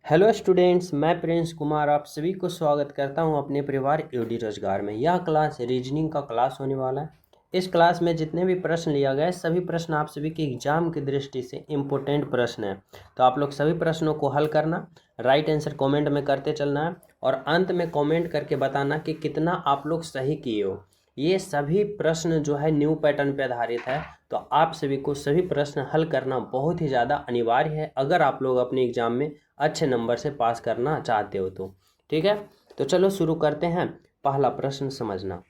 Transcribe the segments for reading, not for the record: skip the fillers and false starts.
Hello students, मैं Prince Kumar आप सभी को स्वागत करता हूं अपने परिवार यूडी रोजगार में। यह क्लास रीजनिंग का क्लास होने वाला है। इस क्लास में जितने भी प्रश्न लिया गया है सभी प्रश्न आप सभी के एग्जाम की दृष्टि से इम्पोर्टेंट प्रश्न हैं। तो आप लोग सभी प्रश्नों को हल करना, राइट आंसर कमेंट में करते चलना है और अंत में कमेंट करके बताना कि कितना आप लोग सही किए हो। ये सभी प्रश्न जो है न्यू पैटर्न पे आधारित है, तो आप सभी को सभी प्रश्न हल करना बहुत ही ज़्यादा अनिवार्य है अगर आप लोग अपने एग्जाम में अच्छे नंबर से पास करना चाहते हो तो। ठीक है, तो चलो शुरू करते हैं। पहला प्रश्न समझना।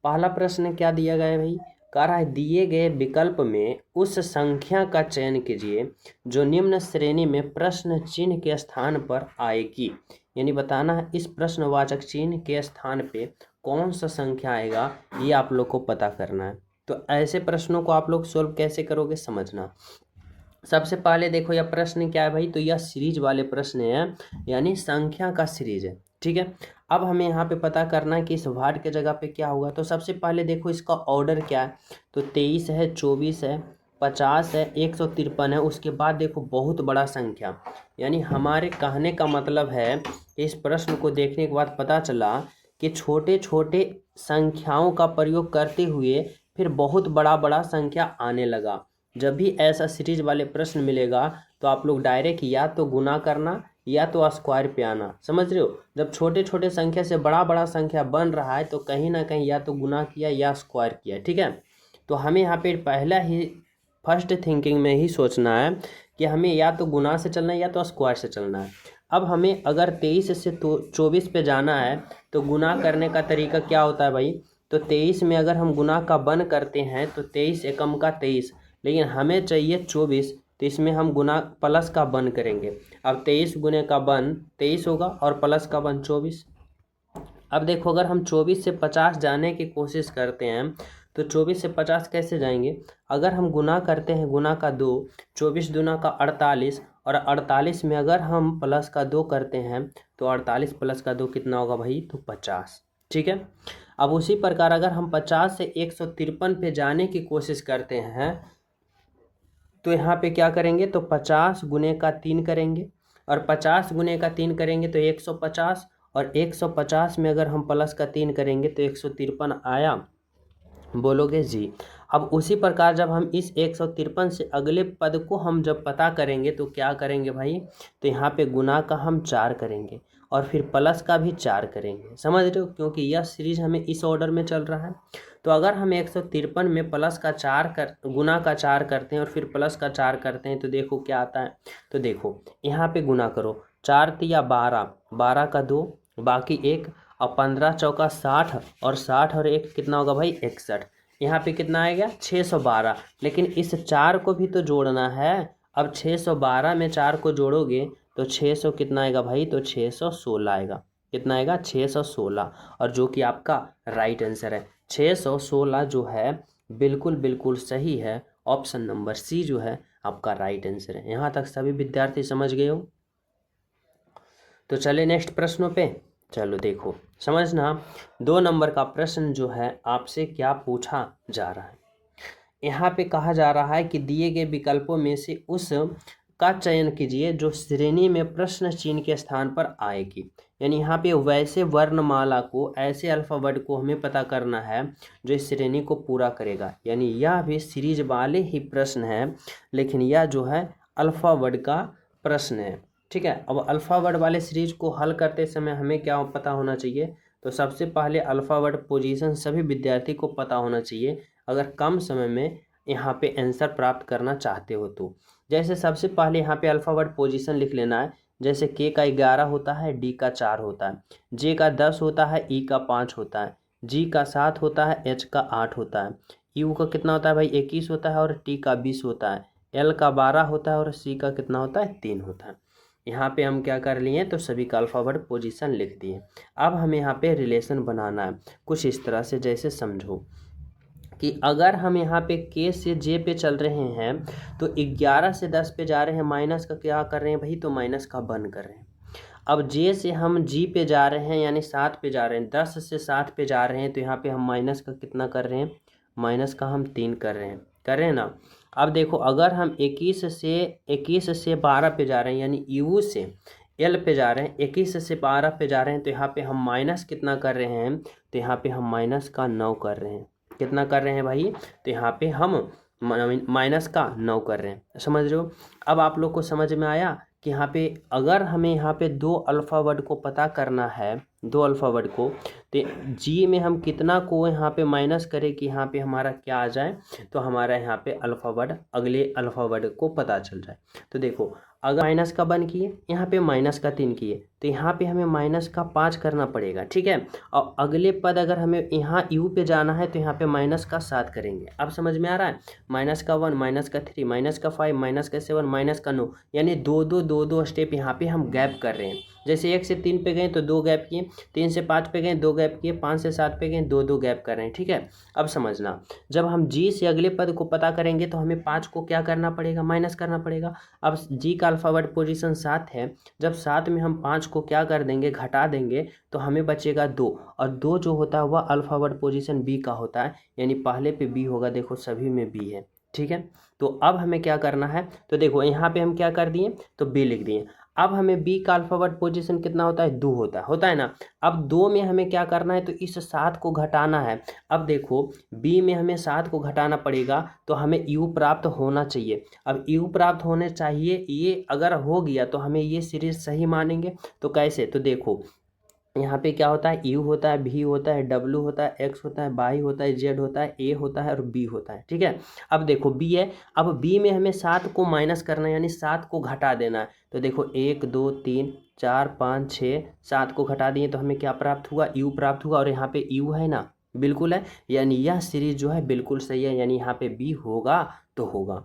पहला प्रश्न क्या दिया गया है भाई? कह रहा है दिए गए विकल्प में उस संख्या का चयन कीजिए जो निम्न श्रेणी में प्रश्न चिन्ह के स्थान पर आएगी। यानी बताना है इस प्रश्नवाचक चिन्ह के स्थान पे कौन सा संख्या आएगा, ये आप लोग को पता करना है। तो ऐसे प्रश्नों को आप लोग सोल्व कैसे करोगे समझना। सबसे पहले देखो यह प्रश्न क्या है भाई, तो यह सीरीज वाले प्रश्न है, यानी संख्या का सीरीज है। ठीक है, अब हमें यहाँ पे पता करना है कि इस वार्ड के जगह पे क्या होगा। तो सबसे पहले देखो इसका ऑर्डर क्या है, तो 23 है, 24 है, 50 है, 153 है। उसके बाद देखो बहुत बड़ा संख्या, यानी हमारे कहने का मतलब है इस प्रश्न को देखने के बाद पता चला कि छोटे छोटे संख्याओं का प्रयोग करते हुए फिर बहुत बड़ा बड़ा संख्या आने लगा। जब भी ऐसा सीरीज वाले प्रश्न मिलेगा तो आप लोग डायरेक्ट या तो गुना करना या तो स्क्वायर पे आना। समझ रहे हो, जब छोटे छोटे संख्या से बड़ा बड़ा संख्या बन रहा है तो कहीं ना कहीं या तो गुना किया या स्क्वायर किया। ठीक है, तो हमें यहाँ पे पहला ही फर्स्ट थिंकिंग में ही सोचना है कि हमें या तो गुना से चलना है या तो स्क्वायर से चलना है। अब हमें अगर 23 से तो 24 पे जाना है तो गुना करने का तरीका क्या होता है भाई? तो 23 में अगर हम गुना का वन करते हैं तो 23 एकम का 23, लेकिन हमें चाहिए 24, तो इसमें हम गुना प्लस का वन करेंगे। अब 23 गुने का वन 23 होगा और प्लस का वन 24। अब देखो अगर हम 24 से 50 जाने की कोशिश करते हैं तो 24 से 50 कैसे जाएंगे? अगर हम गुना करते हैं, गुना का 2, 24 दूना का 48, और 48 में अगर हम प्लस का 2 करते हैं तो 48 प्लस का 2 कितना होगा भाई? तो 50। ठीक है, अब उसी प्रकार अगर हम 50 से 153 पे जाने की कोशिश करते हैं तो यहाँ पे क्या करेंगे? तो 50 गुने का 3 करेंगे, और 50 गुने का 3 करेंगे तो 150, और 150 में अगर हम प्लस का 3 करेंगे तो 153 आया। बोलोगे जी। अब उसी प्रकार जब हम इस 153 से अगले पद को हम जब पता करेंगे तो क्या करेंगे भाई? तो यहाँ पे गुना का हम 4 करेंगे और फिर प्लस का भी 4 करेंगे। समझ रहे हो, क्योंकि यह सीरीज हमें इस ऑर्डर में चल रहा है। तो अगर हम 153 में प्लस का 4 कर गुना का 4 करते हैं और फिर प्लस का 4 करते हैं तो देखो क्या आता है। तो देखो यहाँ पे गुना करो, 4 तिया 12, 12 का 2, बाकी 1, और 15 चौका 60, और 60 और 1 कितना होगा भाई? 61। यहाँ पे कितना आएगा? 612। लेकिन इस 4 को भी तो जोड़ना है। अब 612 में 4 को जोड़ोगे तो 600 कितना आएगा भाई? तो 616 आएगा। कितना आएगा? 616, और जो कि आपका राइट आंसर है। 616 जो है बिल्कुल बिल्कुल सही है। ऑप्शन नंबर सी जो है आपका राइट आंसर है। यहाँ तक सभी विद्यार्थी समझ गए हो? तो चले नेक्स्ट प्रश्नों पे। चलो देखो समझना, 2 नंबर का प्रश्न जो है आपसे क्या पूछा जा रहा है। यहाँ पे कहा जा रहा है कि दिए गए विकल्पों में से उस का चयन कीजिए जो श्रेणी में प्रश्न चिन्ह के स्थान पर आएगी। यानी यहाँ पे वैसे वर्णमाला को, ऐसे अल्फाबेट को हमें पता करना है जो इस श्रेणी को पूरा करेगा। यानी यह भी सीरीज वाले ही प्रश्न है, लेकिन यह जो है अल्फाबेट का प्रश्न है। ठीक है, अब अल्फ़ाबेट वाले सीरीज को हल करते समय हमें क्या पता होना चाहिए? तो सबसे पहले अल्फ़ाबेट पोजीशन सभी विद्यार्थी को पता होना चाहिए अगर कम समय में यहाँ पे आंसर प्राप्त करना चाहते हो तो। जैसे सबसे पहले यहाँ पे अल्फ़ाबेट पोजीशन लिख लेना है। जैसे के का 11 होता है, डी का 4 होता है, जे का 10 होता है, ई का 5 होता है, जी का 7 होता है, एच का 8 होता है, यू का कितना होता है भाई? 21 होता है, और टी का 20 होता है, एल का 12 होता है, और सी का कितना होता है? 3 होता है। यहाँ पे हम क्या कर लिए? तो सभी का अल्फ़ाबेट पोजीशन लिख दिए। अब हमें यहाँ पे रिलेशन बनाना है कुछ इस तरह से, जैसे समझो कि अगर हम यहाँ पे के से जे पे चल रहे हैं तो 11 से 10 पे जा रहे हैं, माइनस का क्या कर रहे हैं भाई? तो माइनस का वन कर रहे हैं। अब जे से हम जी पे जा रहे हैं, यानी 7 पे जा रहे हैं, 10 से 7 पे जा रहे हैं, तो यहाँ पे हम माइनस का कितना कर रहे हैं? माइनस का हम 3 कर रहे हैं ना। अब देखो अगर हम 21 से 12 पे जा रहे हैं, यानी यू से एल पे जा रहे हैं, 21 से 12 पे जा रहे हैं, तो यहाँ पे हम माइनस कितना कर रहे हैं, तो यहाँ पे हम माइनस का 9 कर रहे हैं। कितना कर रहे हैं भाई, तो यहाँ पे हम माइनस का 9 कर रहे हैं। समझ रहे हो। अब आप लोग को समझ में आया कि यहाँ पे अगर हमें यहाँ पे दो अल्फ़ा वर्ड को पता करना है, दो अल्फ़ा वर्ड को, तो जी में हम कितना को यहाँ पे माइनस करें कि यहाँ पे हमारा क्या आ जाए, तो हमारा यहाँ पे अल्फ़ा वर्ड, अगले अल्फ़ा वर्ड को पता चल जाए। तो देखो, अगर माइनस का 1 किए, यहाँ पे माइनस का 3 किए, तो यहाँ पे हमें माइनस का 5 करना पड़ेगा। ठीक है। और अगले पद अगर हमें यहाँ यू पे जाना है, तो यहाँ पे माइनस का 7 करेंगे। अब समझ में आ रहा है। माइनस का 1, माइनस का 3, माइनस का 5, माइनस का 7, माइनस का 9, यानी दो स्टेप यहाँ पे हम गैप कर रहे हैं। जैसे 1 से 3 पे गए तो 2 गैप किए, 3 से 5 पे गए 2 गैप किए, 5 से 7 पे गए 2 गैप कर रहे हैं। ठीक है। अब समझना, जब हम जी से अगले पद को पता करेंगे तो हमें 5 को क्या करना पड़ेगा, माइनस करना पड़ेगा। अब जी का अल्फ़ावर्ड पोजीशन 7 है, जब 7 में हम 5 को क्या कर देंगे, घटा देंगे, तो हमें बचेगा 2, और 2 जो होता है वह अल्फ़ावर्ड पोजीशन बी का होता है, यानी पहले पे बी होगा। देखो सभी में बी है। ठीक है। तो अब हमें क्या करना है, तो देखो यहाँ पे हम क्या कर दिए, तो बी लिख दिए। अब हमें बी का अल्फ़ावर्ड पोजीशन कितना होता है, 2 होता है ना। अब 2 में हमें क्या करना है, तो इस 7 को घटाना है। अब देखो बी में हमें 7 को घटाना पड़ेगा, तो हमें यू प्राप्त होना चाहिए। अब यू प्राप्त होने चाहिए, ये अगर हो गया तो हमें ये सीरीज सही मानेंगे। तो कैसे, तो देखो यहाँ पे क्या होता है, यू होता है, भी होता है, डब्ल्यू होता है, एक्स होता है, वाई होता है, जेड होता है, ए होता है और बी होता है। ठीक है। अब देखो बी है, अब बी में हमें 7 को माइनस करना है, यानी 7 को घटा देना है। तो देखो 1 2 3 4 5 6, 7 को घटा दिए तो हमें क्या प्राप्त हुआ, यू प्राप्त हुआ। और यहाँ पे यू है ना, बिल्कुल है, यानी यह सीरीज जो है बिल्कुल सही है, यानी यहाँ पे बी होगा तो होगा।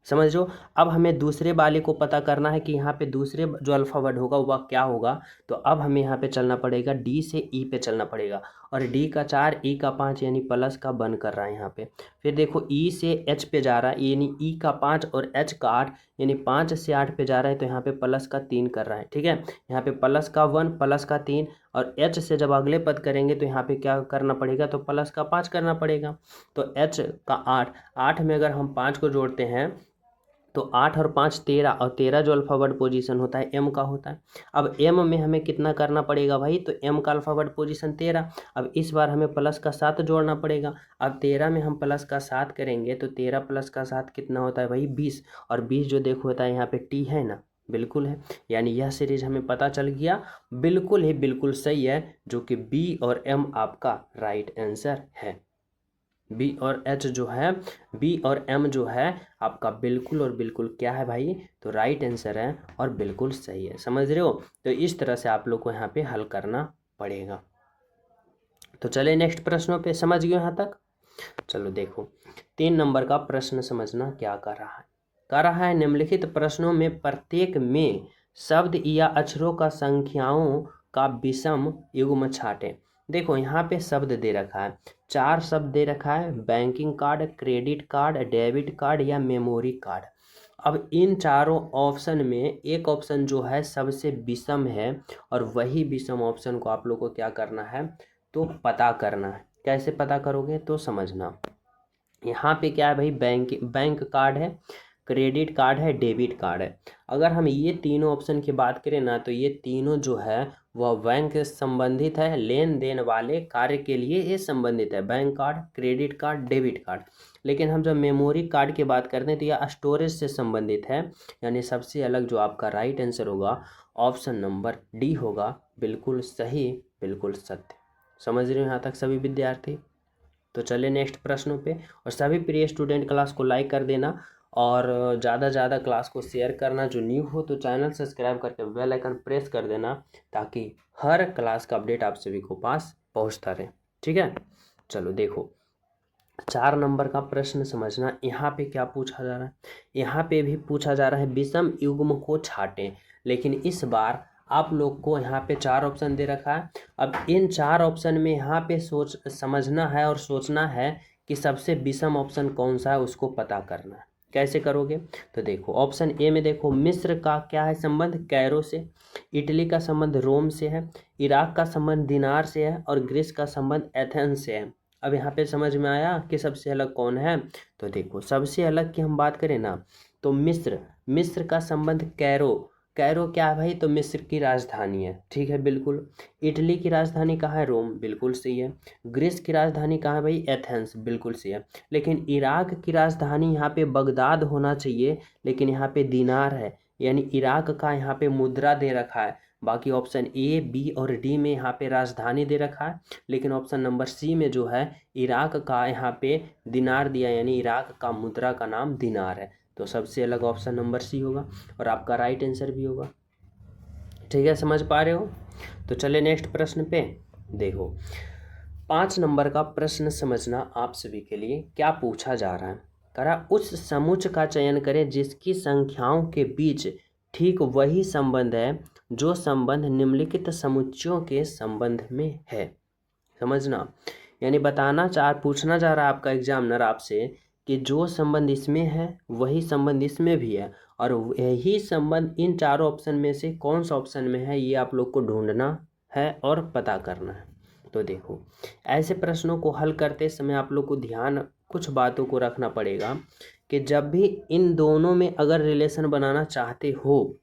समझ लो। अब हमें दूसरे वाले को पता करना है कि यहाँ पे दूसरे जो अल्फ़ावर्ड होगा वह क्या होगा। तो अब हमें यहाँ पे चलना पड़ेगा, डी से ई पे चलना पड़ेगा, और डी का 4 ई का 5 यानी प्लस का 1 कर रहा है यहाँ पे। फिर देखो ई से एच पे जा रहा है, यानी ई का 5 और एच का 8, यानी 5 से 8 पे जा रहा है, तो यहाँ पे प्लस का 3 कर रहा है। ठीक है। यहाँ पे प्लस का 1, प्लस का 3, और एच से जब अगले पद करेंगे तो यहाँ पे क्या करना पड़ेगा, तो प्लस का 5 करना पड़ेगा। तो एच का 8, 8 में अगर हम 5 को जोड़ते हैं तो 8 और 5 13, और 13 जो अल्फ़ावर्ड पोजीशन होता है एम का होता है। अब एम में हमें कितना करना पड़ेगा भाई, तो एम का अल्फ़ावर्ड पोजीशन 13। अब इस बार हमें प्लस का 7 जोड़ना पड़ेगा। अब 13 में हम प्लस का 7 करेंगे तो 13 प्लस का 7 कितना होता है भाई, 20, और 20 जो देखो होता है यहाँ पे टी है ना, बिल्कुल है, यानी यह सीरीज हमें पता चल गया। बिल्कुल ही बिल्कुल सही है, जो कि बी और एम आपका राइट आंसर है। बी और एच जो है, बी और एम जो है आपका बिल्कुल और बिल्कुल क्या है भाई, तो राइट आंसर है और बिल्कुल सही है। समझ रहे हो। तो इस तरह से आप लोग को यहाँ पे हल करना पड़ेगा। तो चले नेक्स्ट प्रश्नों पे, समझ गए यहाँ तक। चलो देखो 3 नंबर का प्रश्न समझना क्या कर रहा है। कर रहा है, निम्नलिखित प्रश्नों में प्रत्येक में शब्द या अक्षरों का संख्याओं का विषम युग्म छांटें। देखो यहाँ पे शब्द दे रखा है, 4 शब्द दे रखा है, banking card, credit card, debit card या मेमोरी कार्ड। अब इन चारों ऑप्शन में एक ऑप्शन जो है सबसे विषम है, और वही विषम ऑप्शन को आप लोग को क्या करना है, तो पता करना है। कैसे पता करोगे, तो समझना। यहाँ पे क्या है भाई, बैंक कार्ड है, क्रेडिट कार्ड है, डेबिट कार्ड है। अगर हम ये तीनों ऑप्शन की बात करें ना, तो ये तीनों जो है वह बैंक से संबंधित है, लेन देन वाले कार्य के लिए ये संबंधित है, bank card, credit card, debit card. लेकिन हम जब मेमोरी कार्ड की बात करते हैं तो यह स्टोरेज से संबंधित है, यानी सबसे अलग जो आपका राइट आंसर होगा ऑप्शन नंबर डी होगा, बिल्कुल सही, बिल्कुल सत्य। समझ रहे हो यहाँ तक सभी विद्यार्थी। तो चले नेक्स्ट प्रश्नों पे, और सभी प्रिय स्टूडेंट क्लास को लाइक कर देना, और ज़्यादा से ज़्यादा क्लास को शेयर करना। जो न्यू हो तो चैनल सब्सक्राइब करके बेल आइकन प्रेस कर देना, ताकि हर क्लास का अपडेट आप सभी को पास पहुंचता रहे। ठीक है। चलो देखो 4 नंबर का प्रश्न समझना। यहाँ पे क्या पूछा जा रहा है, यहाँ पे भी पूछा जा रहा है विषम युग्म को छाटें, लेकिन इस बार आप लोग को यहाँ पे 4 ऑप्शन दे रखा है। अब इन 4 ऑप्शन में यहाँ पे समझना है और सोचना है कि सबसे विषम ऑप्शन कौन सा है, उसको पता करना है। कैसे करोगे, तो देखो ऑप्शन ए में देखो, मिस्र का क्या है संबंध, कैरो से, इटली का संबंध रोम से है, इराक का संबंध दिनार से है, और ग्रीस का संबंध एथेंस से है। अब यहाँ पे समझ में आया कि सबसे अलग कौन है। तो देखो सबसे अलग की हम बात करें ना, तो मिस्र का संबंध कैरो कैरो क्या है भाई, तो मिस्र की राजधानी है, ठीक है बिल्कुल। इटली की राजधानी कहाँ है, रोम, बिल्कुल सही है। ग्रीस की राजधानी कहाँ है भाई, एथेंस, बिल्कुल सही है। लेकिन इराक की राजधानी यहाँ पे बगदाद होना चाहिए, लेकिन यहाँ पे दिनार है, यानी इराक का यहाँ पे मुद्रा दे रखा है। बाकी ऑप्शन ए, बी और डी में यहाँ पे राजधानी दे रखा है, लेकिन ऑप्शन नंबर सी में जो है इराक का यहाँ पे दिनार दिया, यानी इराक का मुद्रा का नाम दिनार है। तो सबसे अलग ऑप्शन नंबर सी होगा और आपका राइट आंसर भी होगा। ठीक है, समझ पा रहे हो। तो चलिए नेक्स्ट प्रश्न पे देखो। 5 नंबर का प्रश्न समझना आप सभी के लिए क्या पूछा जा रहा है। करा उस समुच्च का चयन करें जिसकी संख्याओं के बीच ठीक वही संबंध है जो संबंध निम्नलिखित समुच्चयों के संबंध में है। समझना, यानी पूछना जा रहा है आपका एग्जामिनर आपसे कि जो संबंध इसमें है वही संबंध इसमें भी है, और यही संबंध इन चारों ऑप्शन में से कौन सा ऑप्शन में है ये आप लोग को ढूंढना है और पता करना है। तो देखो, ऐसे प्रश्नों को हल करते समय आप लोग को ध्यान कुछ बातों को रखना पड़ेगा कि जब भी इन दोनों में अगर रिलेशन बनाना चाहते हो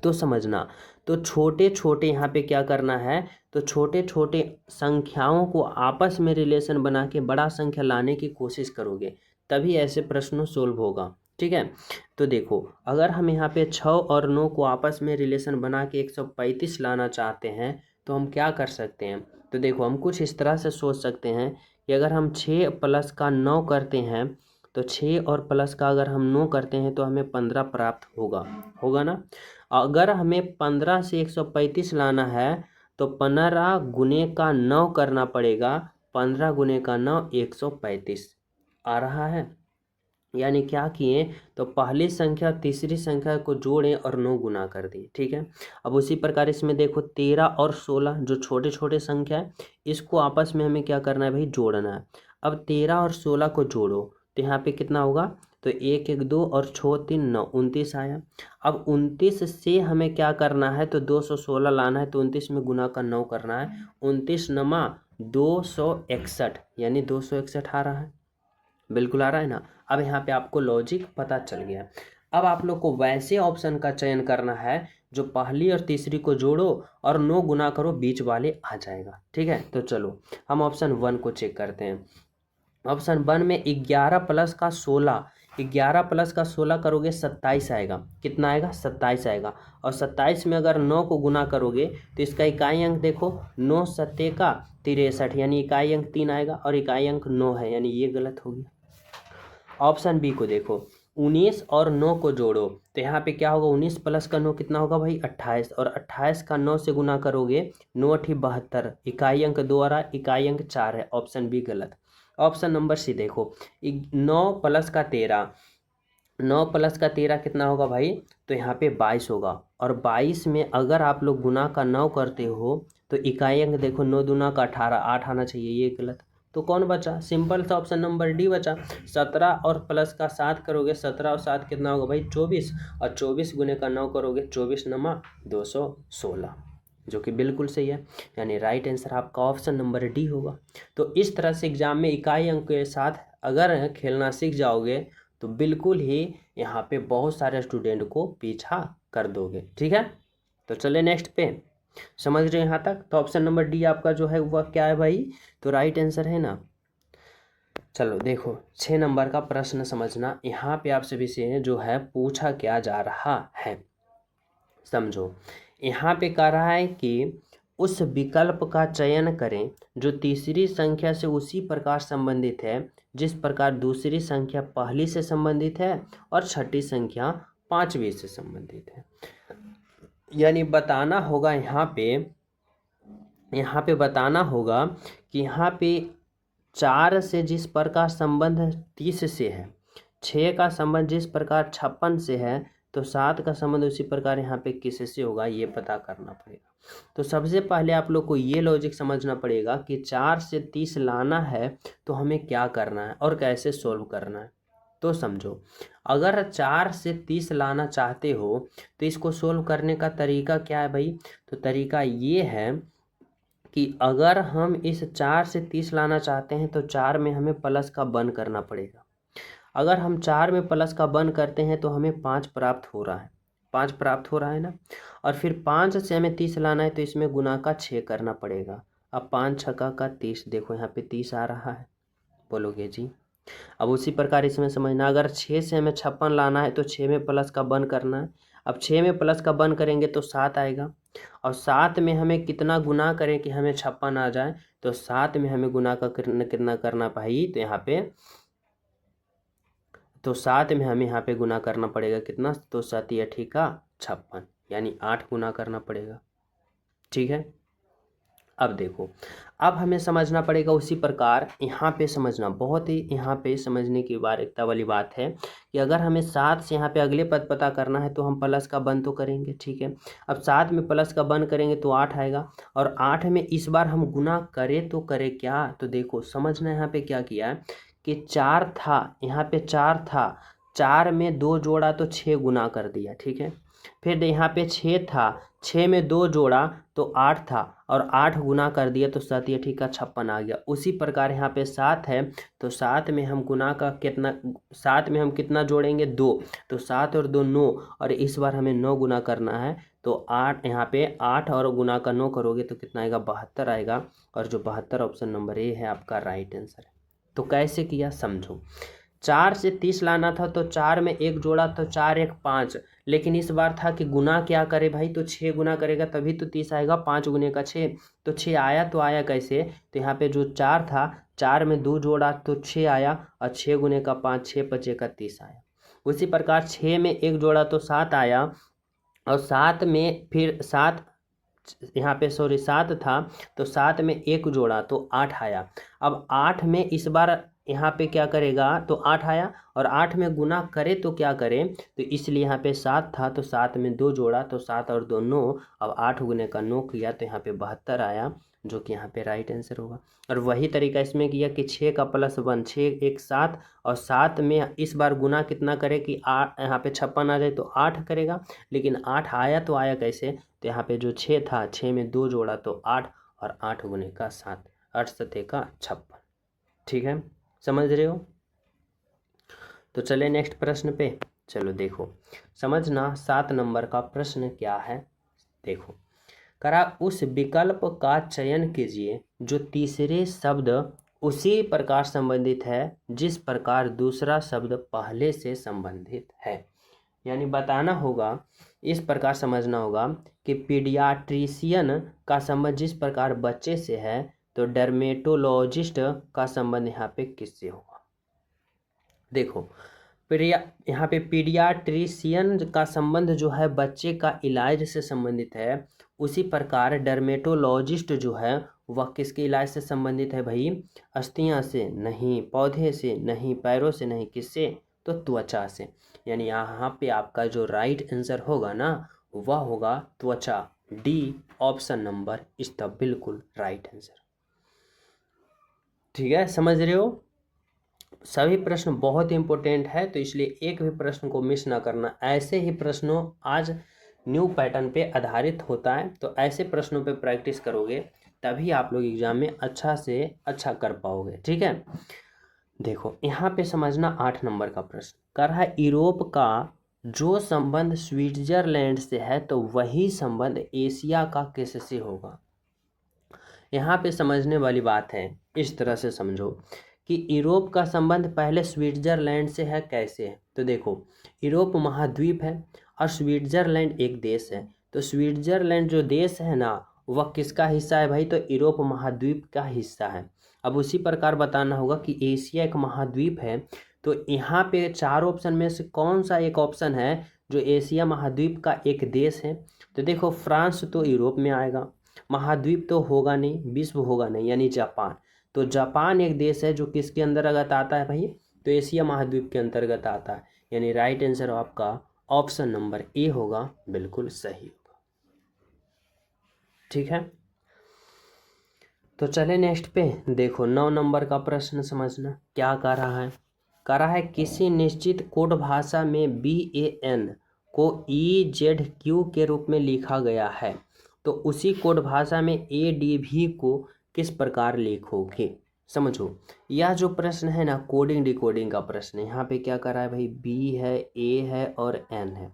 तो समझना, तो छोटे छोटे यहाँ पे क्या करना है, तो छोटे छोटे संख्याओं को आपस में रिलेशन बना के बड़ा संख्या लाने की कोशिश करोगे, तभी ऐसे प्रश्नों सोल्व होगा। ठीक है, तो देखो अगर हम यहाँ पे 6 और 9 को आपस में रिलेशन बना के 135 लाना चाहते हैं तो हम क्या कर सकते हैं। तो देखो हम कुछ इस तरह से सोच सकते हैं कि अगर हम 6 प्लस का 9 करते हैं तो 6 और प्लस का अगर हम 9 करते हैं तो हमें 15 प्राप्त होगा ना। अगर हमें 15 से 135 लाना है तो 15 गुने का 9 करना पड़ेगा। 15 गुने का 9 135 आ रहा है। यानी क्या किए, तो पहली संख्या तीसरी संख्या को जोड़ें और 9 गुना कर दिए। ठीक है, अब उसी प्रकार इसमें देखो 13 और 16 जो छोटे छोटे संख्या है इसको आपस में हमें क्या करना है भाई, जोड़ना है। अब 13 और 16 को जोड़ो तो यहाँ पे कितना होगा, तो 1 1 2 और 6 3 9 29 आया। अब 29 से हमें क्या करना है, तो 216 लाना है, तो 29 में गुना का 9 करना है। 29 नमा 261, यानी 261 आ रहा है, बिल्कुल आ रहा है ना। अब यहाँ पे आपको लॉजिक पता चल गया। अब आप लोग को वैसे ऑप्शन का चयन करना है जो पहली और तीसरी को जोड़ो और 9 गुना करो, बीच वाले आ जाएगा। ठीक है, तो चलो हम ऑप्शन 1 को चेक करते हैं। ऑप्शन 1 में 11 प्लस का 16, 11 प्लस का 16 करोगे 27 आएगा। कितना आएगा, 27 आएगा। और 27 में अगर 9 को गुना करोगे तो इसका इकाई अंक देखो, 9 सत्ते का 63, यानी इकाई अंक 3 आएगा और इकाई अंक 9 है, यानी ये गलत हो गया। ऑप्शन बी को देखो, 19 और 9 को जोड़ो तो यहाँ पे क्या होगा, 19 प्लस का 9 कितना होगा भाई 28, और 28 का 9 से गुना करोगे 9 8 72, इकाई अंक 2 आ रहा, इकाई अंक 4 है। ऑप्शन बी गलत। ऑप्शन नंबर सी देखो, 9 प्लस का 13, 9 प्लस का 13 कितना होगा भाई, तो यहाँ पे 22 होगा। और 22 में अगर आप लोग गुना का 9 करते हो तो इकाई अंक देखो 9 दूना का 18, 8 आना चाहिए, ये गलत। तो कौन बचा, सिंपल सा ऑप्शन नंबर डी बचा। 17 और प्लस का 7 करोगे, 17 और 7 कितना होगा भाई 24, और 24 गुने का 9 करोगे, 24 नमा 216, जो कि बिल्कुल सही है। यानी राइट आंसर आपका ऑप्शन नंबर डी होगा। तो इस तरह से एग्जाम में इकाई अंक के साथ अगर खेलना सीख जाओगे तो बिल्कुल ही यहाँ पे बहुत सारे स्टूडेंट को पीछा कर दोगे। ठीक है, तो चले नेक्स्ट पे। समझ रहे हैं यहाँ तक। तो ऑप्शन नंबर डी आपका जो है वह क्या है भाई, तो राइट आंसर है ना। चलो देखो 6 नंबर का प्रश्न समझना, यहाँ पे आप सभी से जो है पूछा क्या जा रहा है, समझो। यहाँ पे कह रहा है कि उस विकल्प का चयन करें जो तीसरी संख्या से उसी प्रकार संबंधित है जिस प्रकार दूसरी संख्या पहली से संबंधित है और छठी संख्या पांचवी से संबंधित है। यानी बताना होगा यहाँ पे बताना होगा कि यहाँ पे 4 से जिस प्रकार संबंध 30 से है, 6 का संबंध जिस प्रकार 56 से है, तो 7 का संबंध उसी प्रकार यहाँ पे किससे होगा, ये पता करना पड़ेगा। तो सबसे पहले आप लोग को ये लॉजिक समझना पड़ेगा कि 4 से 30 लाना है तो हमें क्या करना है और कैसे सोल्व करना है। तो समझो, अगर 4 से 30 लाना चाहते हो तो इसको सोल्व करने का तरीका क्या है भाई, तो तरीका ये है कि अगर हम इस 4 से 30 लाना चाहते हैं तो 4 में हमें प्लस का 1 करना पड़ेगा। अगर हम 4 में प्लस का 1 करते हैं तो हमें 5 प्राप्त हो रहा है। 5 प्राप्त हो रहा है ना। और फिर 5 से हमें 30 लाना है तो इसमें गुना का 6 करना पड़ेगा। अब 5 छक्का का 30, देखो यहाँ पे 30 आ रहा है, बोलोगे जी। अब उसी प्रकार इसमें समझना, अगर 6 से हमें 56 लाना है तो 6 में प्लस का 1 करना है। अब 6 में प्लस का 1 करेंगे तो 7 आएगा। और 7 में हमें कितना गुना करें कि हमें 56 आ जाए, तो 7 में हमें गुना का कितना करना भाई, तो यहाँ पे तो 7 में हमें यहाँ पे गुना करना पड़ेगा कितना, तो 7 8 का 56, यानी 8 गुना करना पड़ेगा। ठीक है। अब देखो, अब हमें समझना पड़ेगा उसी प्रकार यहाँ पे समझना, बहुत ही यहाँ पे समझने की बारीकता वाली बात है कि अगर हमें 7 से यहाँ पे अगले पद पता करना है तो हम प्लस का 1 तो करेंगे। ठीक है। अब 7 में प्लस का 1 करेंगे तो 8 आएगा। और 8 में इस बार हम गुना करें तो करें क्या, तो देखो समझना, यहाँ पे क्या किया है कि 4 था, यहाँ पे 4 था, 4 में 2 जोड़ा तो 6 गुना कर दिया। ठीक है। फिर यहाँ पे 6 था, 6 में 2 जोड़ा तो 8 था, और 8 गुना कर दिया तो 7 8 का 56 आ गया। उसी प्रकार यहाँ पे 7 है तो 7 में हम गुना का कितना, 7 में हम कितना जोड़ेंगे, 2, तो 7 और 2 9, और इस बार हमें 9 गुना करना है तो 8, यहाँ पे 8 और गुना का 9 करोगे तो कितना आएगा, 72 आएगा। और जो 72 ऑप्शन नंबर ए है आपका राइट आंसर है। तो कैसे किया समझो, 4 से 30 लाना था तो 4 में 1 जोड़ा तो 4 1 5, लेकिन इस बार था कि गुना क्या करे भाई, तो 6 गुना करेगा तभी तो 30 आएगा, 5 गुने का 6, तो 6 आया। तो आया कैसे, तो यहाँ पे जो 4 था, 4 में 2 जोड़ा तो 6 आया, और 6 गुने का 5, 6 5 का 30 आया। उसी प्रकार 6 में 1 जोड़ा तो 7 आया, और 7 में फिर 7, यहाँ पे 7 था तो 7 में 1 जोड़ा तो 8 आया। अब 8 में इस बार यहाँ पे क्या करेगा, तो 8 आया, और 8 में गुना करे तो क्या करें, तो इसलिए यहाँ पे 7 था तो 7 में 2 जोड़ा तो 7 और 2 9, अब 8 गुने का 9 किया तो यहाँ पे 72 आया, जो कि यहाँ पे राइट आंसर होगा। और वही तरीका इसमें किया कि 6 का प्लस 1, 6 1 7, और 7 में इस बार गुना कितना करे कि यहाँ पे 56 आ जाए तो 8 करेगा, लेकिन 8 आया तो आया कैसे, तो यहाँ पे जो 6 था, 6 में 2 जोड़ा तो 8, और 8 गुने का 7, 8 7 का 56। ठीक है, समझ रहे हो। तो चले नेक्स्ट प्रश्न पे। चलो देखो समझना, 7 नंबर का प्रश्न क्या है, देखो करा उस विकल्प का चयन कीजिए जो तीसरे शब्द उसी प्रकार संबंधित है जिस प्रकार दूसरा शब्द पहले से संबंधित है। यानी बताना होगा, इस प्रकार समझना होगा कि पीडियाट्रिशियन का संबंध जिस प्रकार बच्चे से है तो डर्मेटोलॉजिस्ट का संबंध यहाँ पे किससे होगा। देखो यहाँ पे पीडियाट्रिशियन का संबंध जो है बच्चे का इलाज से संबंधित है, उसी प्रकार डर्मेटोलॉजिस्ट जो है वह किसके इलाज से संबंधित है भाई, अस्थियां से नहीं, पौधे से नहीं, पैरों से नहीं, किससे, तो त्वचा से। यानी यहाँ पे आपका जो राइट आंसर होगा ना वह होगा त्वचा, D option number is the बिल्कुल राइट आंसर। ठीक है, समझ रहे हो। सभी प्रश्न बहुत इंपॉर्टेंट है तो इसलिए एक भी प्रश्न को मिस ना करना। ऐसे ही प्रश्नों आज न्यू पैटर्न पे आधारित होता है, तो ऐसे प्रश्नों पे प्रैक्टिस करोगे तभी आप लोग एग्जाम में अच्छा से अच्छा कर पाओगे। ठीक है, देखो यहाँ पे समझना 8 नंबर का प्रश्न कर रहा है, यूरोप का जो संबंध स्विट्जरलैंड से है तो वही संबंध एशिया का किससे होगा। यहाँ पे समझने वाली बात है, इस तरह से समझो कि यूरोप का संबंध पहले स्विट्जरलैंड से है, कैसे है, तो देखो यूरोप महाद्वीप है और स्विट्जरलैंड एक देश है, तो स्विट्जरलैंड जो देश है ना वह किसका हिस्सा है भाई, तो यूरोप महाद्वीप का हिस्सा है। अब उसी प्रकार बताना होगा कि एशिया एक महाद्वीप है, तो यहाँ पे 4 ऑप्शन में से कौन सा एक ऑप्शन है जो एशिया महाद्वीप का एक देश है, तो देखो फ्रांस तो यूरोप में आएगा, महाद्वीप तो होगा नहीं, विश्व होगा नहीं, यानी जापान, तो जापान एक देश है जो किसके अंतर्गत आता है भाई, तो एशिया महाद्वीप के अंतर्गत आता है, यानी राइट आंसर आपका ऑप्शन नंबर ए होगा, बिल्कुल सही होगा। ठीक है, तो चले नेक्स्ट पे। देखो 9 नंबर का प्रश्न समझना क्या कर रहा है, कर रहा है किसी निश्चित कोड भाषा में BAN को EZQ के रूप में लिखा गया है, तो उसी कोड भाषा में ADV को किस प्रकार लिखोगे। समझो, यह जो प्रश्न है ना कोडिंग डिकोडिंग का प्रश्न है, यहाँ पे क्या कर रहा है भाई, बी है, ए है और एन है।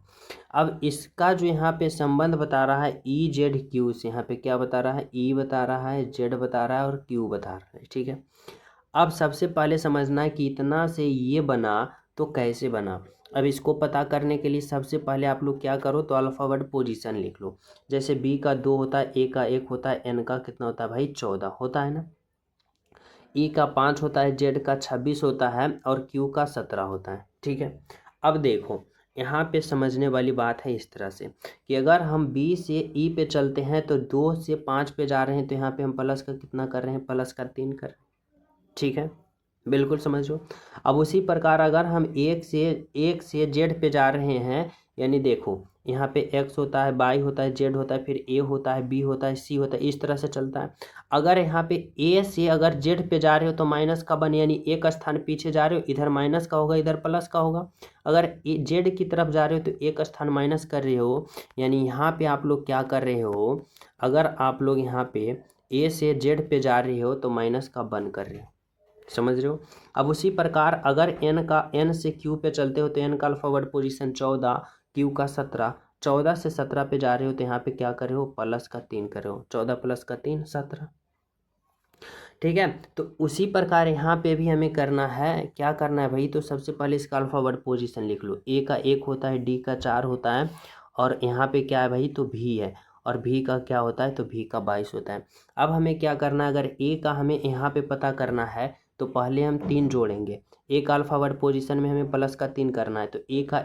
अब इसका जो यहाँ पे संबंध बता रहा है ई जेड क्यू से, यहाँ पे क्या बता रहा है, ई बता रहा है, जेड बता रहा है और क्यू बता रहा है, ठीक है। अब सबसे पहले समझना है कि इतना से ये बना तो कैसे बना। अब इसको पता करने के लिए सबसे पहले आप लोग क्या करो, तो अल्फ़ाबेट पोजीशन लिख लो। जैसे बी का 2 होता है, ए का 1 होता है, एन का कितना होता है भाई 14 होता है ना, ई का 5 होता है, जेड का 26 होता है और क्यू का 17 होता है, ठीक है। अब देखो यहाँ पे समझने वाली बात है इस तरह से कि अगर हम बी से ई पे चलते हैं तो 2 से 5 पे जा रहे हैं, तो यहाँ पे हम प्लस का कितना कर रहे हैं, प्लस का 3 कर रहे हैं, ठीक है, बिल्कुल समझो। अब उसी प्रकार अगर हम एक से जेड पे जा रहे हैं, यानी देखो यहाँ पे एक्स होता है, वाई होता है, जेड होता है, फिर ए होता है, बी होता है, सी होता है, इस तरह से चलता है। अगर यहाँ पे ए से अगर जेड पे जा रहे हो तो माइनस का बन, यानी एक स्थान पीछे जा रहे हो, इधर माइनस का होगा, इधर प्लस का होगा। अगर जेड की तरफ जा रहे हो तो एक स्थान माइनस कर रहे हो, यानी यहाँ पे आप लोग क्या कर रहे हो, अगर आप लोग यहाँ पे ए से जेड पे जा रहे हो तो माइनस का बन कर रहे हो, समझ रहे हो। अब उसी प्रकार अगर एन से क्यू पे चलते हो तो एन का अल्फाबेट पोजीशन 14, क्यू का 17, 14 से 17 पे जा रहे हो तो यहाँ पे क्या कर रहे हो, प्लस का 3 कर रहे हो, 14 प्लस का 3 17, ठीक है। तो उसी प्रकार यहाँ पे भी हमें करना है, क्या करना है भाई, तो सबसे पहले इसका अल्फाबेट पोजीशन लिख लो। ए का 1 होता है, डी का 4 होता है और यहाँ पे क्या है भाई, तो भी है, और भी का क्या होता है, तो भी का 22 होता है। अब हमें क्या करना है, अगर ए का हमें यहाँ पे पता करना है तो पहले हम 3 जोड़ेंगे। ए का अल्फाबेट पोजीशन में हमें प्लस का 3 करना है, तो ए का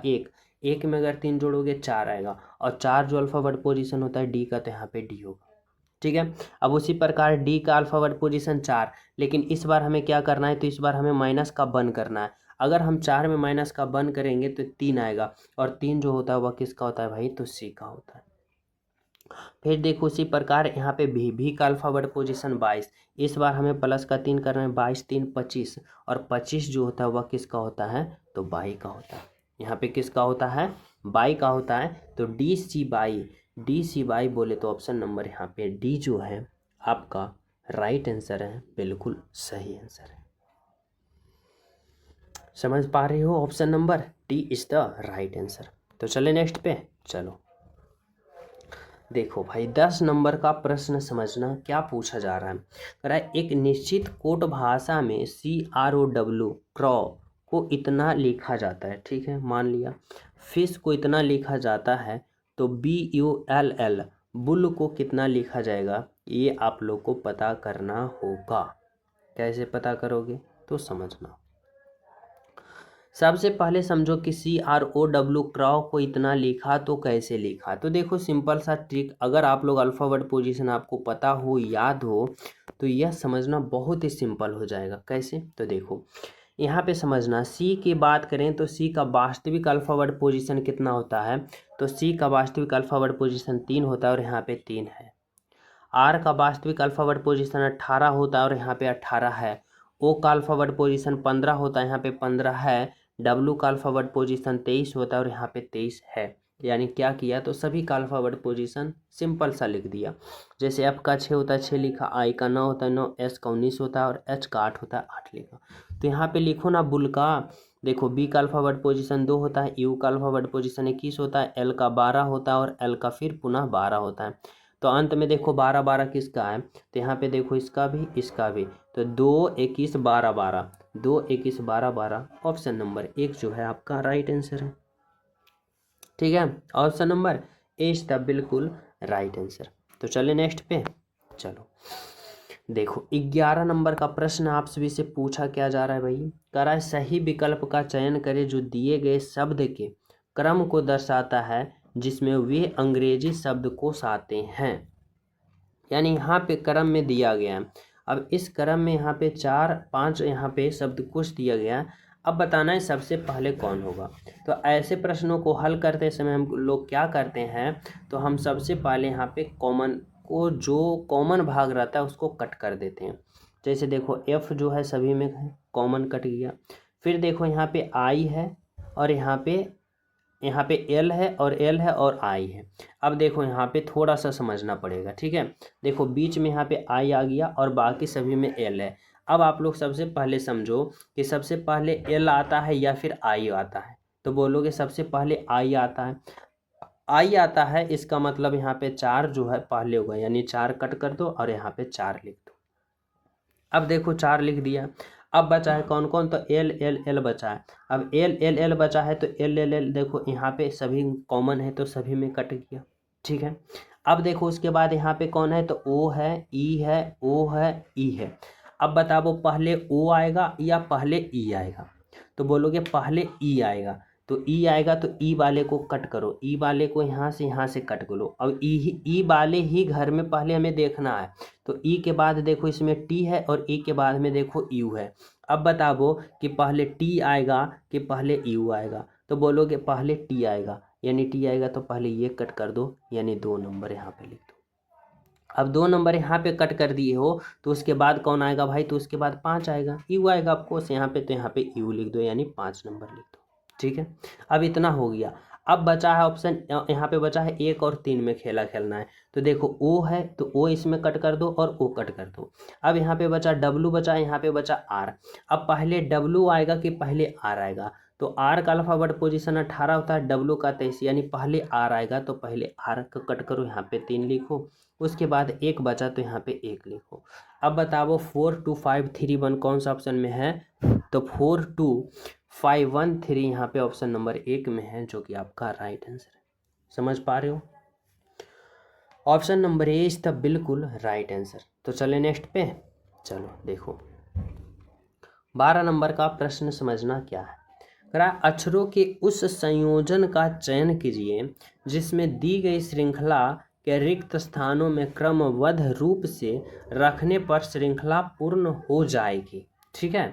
1 में अगर 3 जोड़ोगे 4 आएगा, और 4 जो अल्फाबेट पोजीशन होता है डी का, तो यहाँ पे डी होगा, ठीक है। अब उसी प्रकार डी का अल्फाबेट पोजीशन 4, लेकिन इस बार हमें क्या करना है, तो इस बार हमें माइनस का बन करना है। अगर हम 4 में माइनस का बन करेंगे तो 3 आएगा, और 3 जो होता है वह किसका होता है भाई, तो सी का होता है। फिर देखो उसी प्रकार यहाँ पे भी का अल्फाबेट पोजीशन 22, इस बार हमें प्लस का 3 करना है, 22 3 25, और 25 जो होता है वह किसका होता है, तो बाई का होता है। यहाँ पे किसका होता है, बाई का होता है। तो डी सी बाई बोले तो ऑप्शन नंबर यहाँ पे डी जो है आपका राइट आंसर है, बिल्कुल सही आंसर है। समझ पा रहे हो, option number D is the right answer. तो चले नेक्स्ट पे, चलो देखो भाई 10 नंबर का प्रश्न समझना क्या पूछा जा रहा है। कह रहा है एक निश्चित कोट भाषा में CROW क्रॉ को इतना लिखा जाता है, ठीक है, मान लिया। फिश को इतना लिखा जाता है, तो BULL बुल को कितना लिखा जाएगा, ये आप लोग को पता करना होगा। कैसे पता करोगे, तो समझना। सबसे पहले समझो कि CROW क्रॉ को इतना लिखा तो कैसे लिखा। तो देखो सिंपल सा ट्रिक, अगर आप लोग अल्फ़ाबेट पोजीशन आपको पता हो, याद हो, तो यह समझना बहुत ही सिंपल हो जाएगा। कैसे, तो देखो यहाँ पे समझना, सी की बात करें तो सी का वास्तविक अल्फ़ाबेट पोजीशन कितना होता है, तो सी का वास्तविक अल्फ़ाबेट पोजीशन 3 होता है और यहाँ पे 3 है। आर का वास्तविक अल्फ़ाबेट पोजीशन 18 होता है और यहाँ पे 18 है। ओ का अल्फ़ाबेट पोजीशन 15 होता है, यहाँ पे 15 है। डब्लू का अल्फ़ाबेट पोजीशन 23 होता है और यहाँ पे 23 है। यानी क्या किया, तो सभी का अल्फ़ाबेट पोजीशन सिंपल सा लिख दिया। जैसे एफ का 6 होता है 6 लिखा, आई का 9 होता है 9, एस का 19 होता है और एच का 8 होता है 8 लिखा। तो यहाँ पे लिखो ना बुल का। देखो बी का अल्फ़ाबेट पोजीशन 2 होता है, यू का अल्फ़ाबेट पोजीशन 21 होता है, एल का 12 होता है और एल का फिर पुनः 12 होता है। तो अंत में देखो 12 12 किसका है, तो यहाँ पे देखो इसका भी इसका भी, तो 2 21 12 12, 2 21 12 12, ऑप्शन नंबर 1 जो है आपका राइट आंसर है, ठीक है। Option number A is the बिल्कुल राइट आंसर। तो चले नेक्स्ट पे, चलो देखो 11 नंबर का प्रश्न आप सभी से पूछा क्या जा रहा है भाई, कह रहा है सही विकल्प का चयन करें जो दिए गए शब्द के क्रम को दर्शाता है जिसमें वे अंग्रेजी शब्दकोश आते हैं। यानी यहाँ पे क्रम में दिया गया है। अब इस क्रम में यहाँ पे 4 5 यहाँ पे शब्दकोश दिया गया है। अब बताना है सबसे पहले कौन होगा। तो ऐसे प्रश्नों को हल करते समय हम लोग क्या करते हैं, तो हम सबसे पहले यहाँ पे कॉमन को, जो कॉमन भाग रहता है उसको कट कर देते हैं। जैसे देखो एफ जो है सभी में कॉमन कट गया। फिर देखो यहाँ पे आई है और यहाँ पे एल है और आई है। अब देखो यहाँ पे थोड़ा सा समझना पड़ेगा, ठीक है। देखो बीच में यहाँ पे आई आ गया और बाकी सभी में एल है। अब आप लोग सबसे पहले समझो कि सबसे पहले एल आता है या फिर आई आता है। तो बोलोगे सबसे पहले आई आता है। आई आता है इसका मतलब यहाँ पे 4 जो है पहले होगा, यानी 4 कट कर दो और यहाँ पे 4 लिख दो। अब देखो 4 लिख दिया। अब बचा है कौन कौन, तो एल एल एल बचा है। अब एल एल एल बचा है तो एल एल एल देखो यहाँ पे सभी कॉमन है तो सभी में कट गया, ठीक है। अब देखो उसके बाद यहाँ पे कौन है, तो ओ है, ई है, ओ है, ई है। अब बताओ पहले ओ आएगा या पहले ई आएगा। तो बोलोगे पहले ई आएगा। तो ई आएगा तो ई वाले को कट करो, ई वाले को यहाँ से कट करो। अब ई वाले ही घर में पहले हमें देखना है। तो ई के बाद देखो इसमें टी है और ई के बाद में देखो यू है। अब बताओ कि पहले टी आएगा कि पहले यू आएगा। तो बोलोगे पहले टी आएगा, यानी टी आएगा तो पहले ये कट कर दो, यानी 2 नंबर यहाँ पे लिख दो। अब 2 नंबर यहाँ पे कट कर दिए हो तो उसके बाद कौन आएगा भाई, तो उसके बाद 5 आएगा, यू आएगा ऑफकोर्स यहाँ पे। तो यहाँ पे यू लिख दो, यानी 5 नंबर लिख दो, ठीक है। अब इतना हो गया। अब बचा है ऑप्शन, यहाँ पे बचा है 1 और 3 में खेलना है। तो देखो ओ है तो ओ इसमें कट कर दो और ओ कट कर दो। अब यहाँ पे बचा डब्लू बचा, यहाँ पे बचा आर। अब पहले डब्लू आएगा कि पहले आर आएगा। तो आर का अल्फाबेट पोजीशन 18 होता है, डब्लू का 23, यानी पहले आर आएगा तो पहले आर को कट करो, यहाँ पे 3 लिखो। उसके बाद 1 बचा तो यहाँ पे 1 लिखो। अब बताओ 4 2 5 3 1 कौन सा ऑप्शन में है, तो 4 2 5 1 3 यहाँ पे ऑप्शन नंबर 1 में है, जो कि आपका राइट आंसर है। समझ पा रहे हो, option number A is the बिल्कुल राइट आंसर। तो चले नेक्स्ट पे, चलो देखो 12 नंबर का प्रश्न समझना क्या है। करा अक्षरों के उस संयोजन का चयन कीजिए जिसमें दी गई श्रृंखला के रिक्त स्थानों में क्रमबद्ध रूप से रखने पर श्रृंखला पूर्ण हो जाएगी, ठीक है।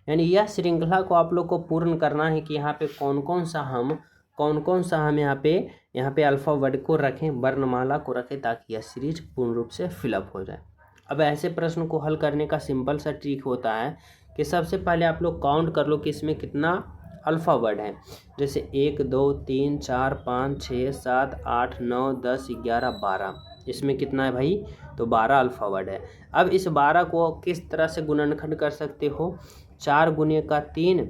यानी यह श्रृंखला को आप लोग को पूर्ण करना है कि यहाँ पे कौन कौन सा हम यहाँ पे अल्फाबेट को रखें, वर्णमाला को रखें, ताकि यह सीरीज पूर्ण रूप से फिलअप हो जाए। अब ऐसे प्रश्न को हल करने का सिंपल सा ट्रिक होता है कि सबसे पहले आप लोग काउंट कर लो कि इसमें कितना अल्फ़ाबेट है। जैसे 1 2 3 4 5 6 7 8 9 10 11 12, इसमें कितना है भाई, तो 12 अल्फ़ाबेट है। अब इस 12 को किस तरह से गुणनखंड कर सकते हो, 4 गुने का 3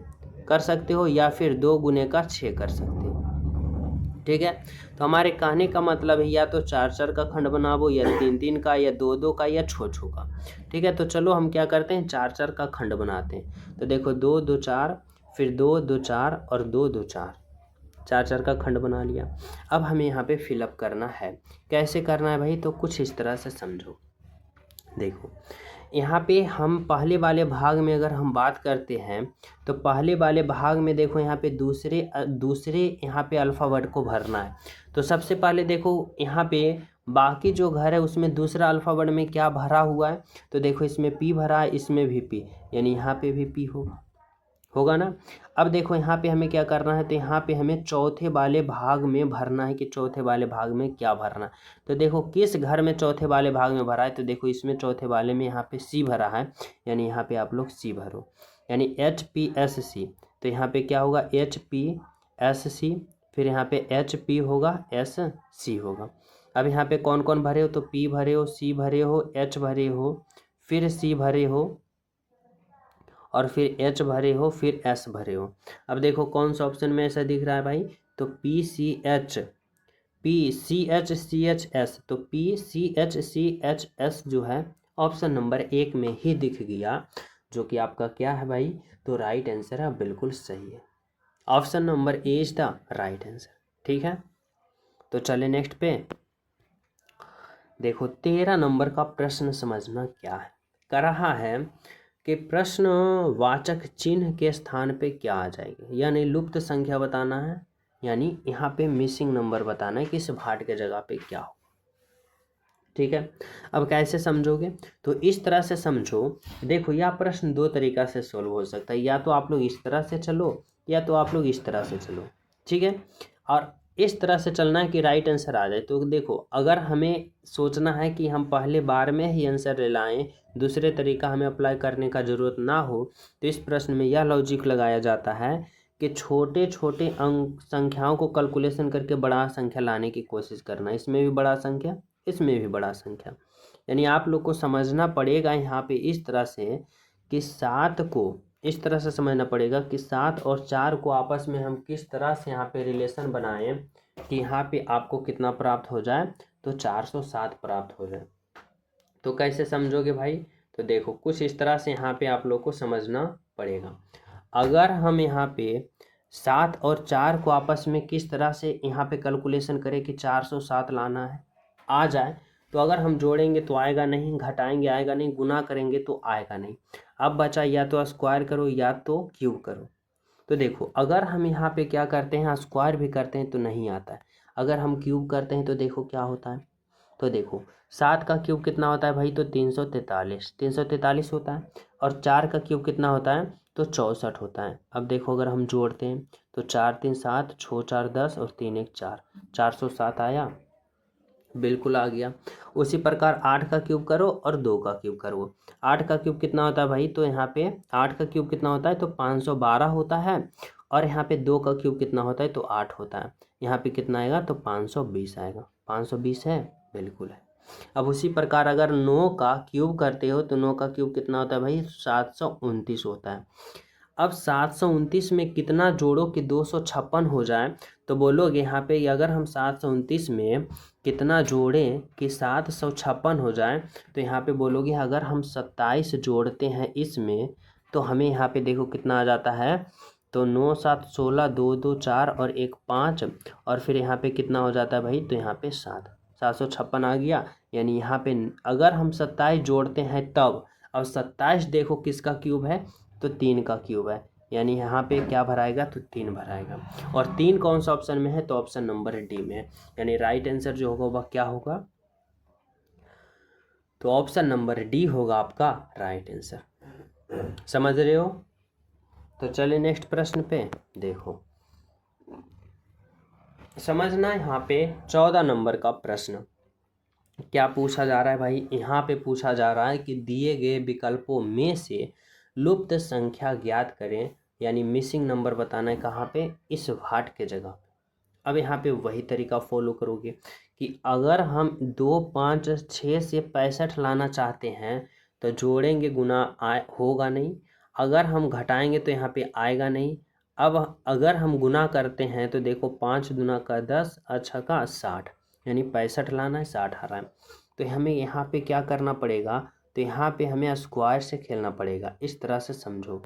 कर सकते हो या फिर 2 गुने का 6 कर सकते हो, ठीक है। तो हमारे कहने का मतलब है या तो 4 4 का खंड बनाओ, या 3 3 का, या 2 2 का, या छो छो का, ठीक है। तो चलो हम क्या करते हैं, 4 4 का खंड बनाते हैं। तो देखो 2 2 4, फिर 2 2 4 और 2 2 4, 4 4 का खंड बना लिया। अब हमें यहाँ पे फिलअप करना है। कैसे करना है भाई, तो कुछ इस तरह से समझो। देखो यहाँ पे हम पहले वाले भाग में अगर हम बात करते हैं तो पहले वाले भाग में देखो यहाँ पे दूसरे यहाँ पे अल्फ़ाबेट को भरना है। तो सबसे पहले देखो यहाँ पे बाकी जो घर है उसमें दूसरा अल्फ़ाबेट में क्या भरा हुआ है, तो देखो इसमें पी भरा है, इसमें भी पी, यानी यहाँ पे भी पी होगा ना। अब देखो यहाँ पे हमें क्या करना है, तो यहाँ पे हमें चौथे वाले भाग में भरना है कि चौथे वाले भाग में क्या भरना है। तो देखो किस घर में चौथे वाले भाग में भरा है, तो देखो इसमें चौथे वाले में यहाँ पे सी भरा है, यानी यहाँ पे आप लोग सी भरो, यानी HPSC। तो यहाँ पे क्या होगा, HPSC, फिर यहाँ पे HP होगा, SC होगा। अब यहाँ पे कौन कौन भरे हो, तो P भरे हो, C भरे हो, H भरे हो, फिर C भरे हो, और फिर H भरे हो, फिर S भरे हो। अब देखो कौन सा ऑप्शन में ऐसा दिख रहा है भाई, तो PCH CHS, तो PCHCHS जो है ऑप्शन नंबर 1 में ही दिख गया, जो कि आपका क्या है भाई, तो राइट आंसर है, बिल्कुल सही है। Option number A is the right answer, ठीक है। तो चले नेक्स्ट पे, देखो 13 नंबर का प्रश्न समझना क्या है। कर रहा है कि प्रश्नवाचक चिन्ह के स्थान पे क्या आ जाएगी, यानी लुप्त संख्या बताना है, यानी यहाँ पे मिसिंग नंबर बताना है कि इस भाट के जगह पे क्या हो, ठीक है। अब कैसे समझोगे, तो इस तरह से समझो। देखो यह प्रश्न 2 तरीक़ा से सोल्व हो सकता है, या तो आप लोग इस तरह से चलो या तो आप लोग इस तरह से चलो, ठीक है। और इस तरह से चलना है कि राइट आंसर आ जाए। तो देखो अगर हमें सोचना है कि हम पहले बार में ही आंसर ले लाएं, दूसरे तरीका हमें अप्लाई करने का ज़रूरत ना हो, तो इस प्रश्न में यह लॉजिक लगाया जाता है कि छोटे छोटे अंक संख्याओं को कैलकुलेशन करके बड़ा संख्या लाने की कोशिश करना, इसमें भी बड़ा संख्या, इसमें भी बड़ा संख्या। यानी आप लोग को समझना पड़ेगा यहाँ पे इस तरह से कि 7 को इस तरह से समझना पड़ेगा कि 7 और 4 को आपस में हम किस तरह से यहाँ पे रिलेशन बनाएं कि यहाँ पे आपको कितना प्राप्त हो जाए, तो 407 प्राप्त हो जाए। तो कैसे समझोगे भाई? तो देखो कुछ इस तरह से यहाँ पे आप लोग को समझना पड़ेगा। अगर हम यहाँ पे 7 और 4 को आपस में किस तरह से यहाँ पे कैलकुलेशन करें कि 407 लाना है, आ जाए, तो अगर हम जोड़ेंगे तो आएगा नहीं, घटाएंगे आएगा नहीं, गुना करेंगे तो आएगा नहीं। अब बचा या तो स्क्वायर करो या तो क्यूब करो। तो देखो अगर हम यहाँ पे क्या करते हैं, स्क्वायर भी करते हैं तो नहीं आता है, अगर हम क्यूब करते हैं तो देखो क्या होता है। तो देखो 7 का क्यूब कितना होता है भाई, तो 343 होता है। और 4 का क्यूब कितना होता है, तो 64 होता है। अब देखो अगर हम जोड़ते हैं तो 4 3 7, 6 4 10 और 3 1 4, 407 आया, बिल्कुल आ गया। उसी प्रकार 8 का क्यूब करो और 2 का क्यूब करो। 8 का क्यूब कितना होता है भाई, तो यहाँ पे 8 का क्यूब कितना होता है, तो 512 होता है। और यहाँ पे 2 का क्यूब कितना होता है, तो 8 होता है। यहाँ पे कितना आएगा, तो 520 आएगा। 520 है, बिल्कुल है। अब उसी प्रकार अगर 9 का क्यूब करते हो तो 9 का क्यूब कितना होता है भाई, 729 होता है। अब 729 में कितना जोड़ो कि 256 हो जाए, तो बोलोगे यहाँ पे अगर हम 729 में कितना जोड़ें कि 756 हो जाए, तो यहाँ पे बोलोगे अगर हम 27 जोड़ते हैं इसमें तो हमें यहाँ पे देखो कितना आ जाता है, तो 9 7 16, 2 2 4 और 1 5, और फिर यहाँ पे कितना हो जाता है भाई, तो यहाँ पे 756 आ गया। यानी यहाँ पे अगर हम 27 जोड़ते हैं तब, अब 27 देखो किसका क्यूब है, तो 3 का क्यूब है। यानी यहाँ पे क्या भराएगा, तो 3 भराएगा। और 3 कौन सा ऑप्शन में है, तो ऑप्शन नंबर डी में है। यानी राइट आंसर जो होगा वह क्या होगा, तो ऑप्शन नंबर डी होगा आपका राइट आंसर। समझ रहे हो? तो चलिए नेक्स्ट प्रश्न पे देखो, समझना यहाँ पे 14 नंबर का प्रश्न क्या पूछा जा रहा है भाई। यहाँ पे पूछा जा रहा है कि दिए गए विकल्पों में से लुप्त संख्या ज्ञात करें, यानी मिसिंग नंबर बताना है कहाँ पे, इस वाट के जगह पे। अब यहाँ पे वही तरीका फॉलो करोगे कि अगर हम 2 5 6 से 65 लाना चाहते हैं तो जोड़ेंगे, गुना होगा नहीं। अगर हम घटाएंगे तो यहाँ पे आएगा नहीं। अब अगर हम गुना करते हैं तो देखो 5 दूना का 10, अच्छा का 60, यानी 65 लाना है, 60 आ रहा है। तो हमें यहाँ पे क्या करना पड़ेगा, तो यहाँ पे हमें स्क्वायर से खेलना पड़ेगा। इस तरह से समझो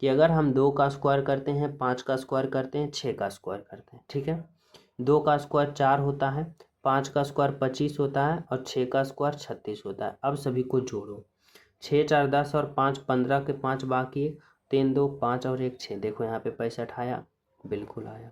कि अगर हम 2 का स्क्वायर करते हैं, 5 का स्क्वायर करते हैं, 6 का स्क्वायर करते हैं, ठीक है। 2 का स्क्वायर 4 होता है, 5 का स्क्वायर 25 होता है और 6 का स्क्वायर 36 होता है। अब सभी को जोड़ो, 6 4 10 और 5 15 के 5 बाकी, 3 2 5 और 1 6, देखो यहाँ पे 65 आया, बिल्कुल आया।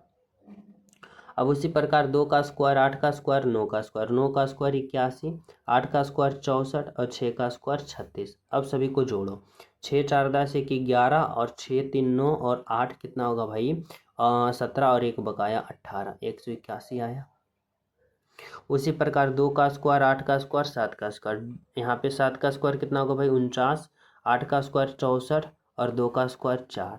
अब उसी प्रकार 2 का स्क्वायर 8 का स्क्वायर 9 का स्क्वायर, 9 का स्क्वायर 81, 8 का स्क्वायर 64 और 6 का स्क्वायर 36। अब सभी को जोड़ो, 6 4 10 1 11 और 6 3 9 और 8 कितना होगा भाई, 17 और 1 बकाया 18, 181 आया। उसी प्रकार 2 का स्क्वायर 8 का स्क्वायर 7 का स्क्वायर, यहाँ पे 7 का स्क्वायर कितना होगा भाई, 49, 8 का स्क्वायर 64 और 2 का स्क्वायर 4।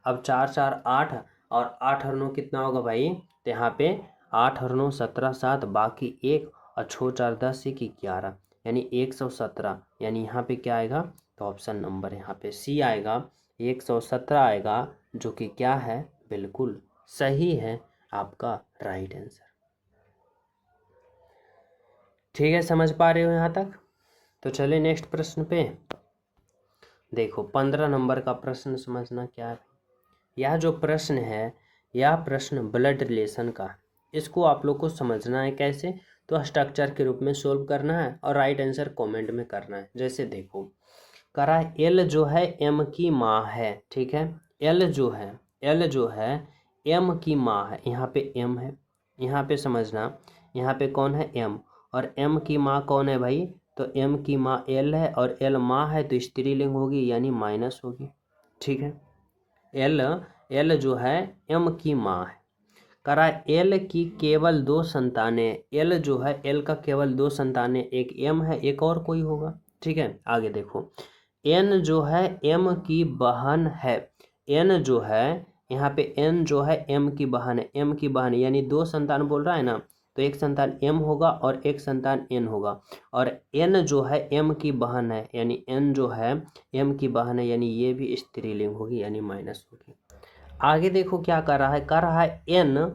अब 4 4 8 और 8 और 9 कितना होगा भाई, तो यहाँ पे 8 और 9 17 7 बाकी 1 और 6 4 10 1 11, यानी 117। यानी यहाँ पे क्या आएगा, तो ऑप्शन नंबर यहाँ पे सी आएगा, 117 आएगा, जो कि क्या है, बिल्कुल सही है आपका राइट आंसर। ठीक है, समझ पा रहे हो यहाँ तक? तो चलिए नेक्स्ट प्रश्न पे देखो, 15 नंबर का प्रश्न समझना क्या है। यह जो प्रश्न है, यह प्रश्न ब्लड रिलेशन का है। इसको आप लोग को समझना है कैसे, तो स्ट्रक्चर के रूप में सोल्व करना है और राइट आंसर कमेंट में करना है। जैसे देखो करा, एल जो है एम की माँ है, ठीक है। एल जो है एम की माँ है, यहाँ पे एम है, यहाँ पे समझना, यहाँ पे कौन है, एम, और एम की माँ कौन है भाई, तो एम की माँ एल है, और एल माँ है तो स्त्रीलिंग होगी यानी माइनस होगी, ठीक है। एल जो है एम की माँ है। करा एल की केवल 2 संतानें, एल जो है एल का केवल 2 संतानें, एक एम है एक और कोई होगा, ठीक है। आगे देखो, एन जो है एम की बहन है, एन जो है यहाँ पे एन जो है एम की बहन है, एम की बहन यानी 2 संतान बोल रहा है ना, तो एक संतान m होगा और एक संतान n होगा, और n जो है m की बहन है, यानी n जो है m की बहन है, यानी ये भी स्त्रीलिंग होगी, यानी माइनस होगी। आगे देखो क्या कर रहा है, कर रहा है n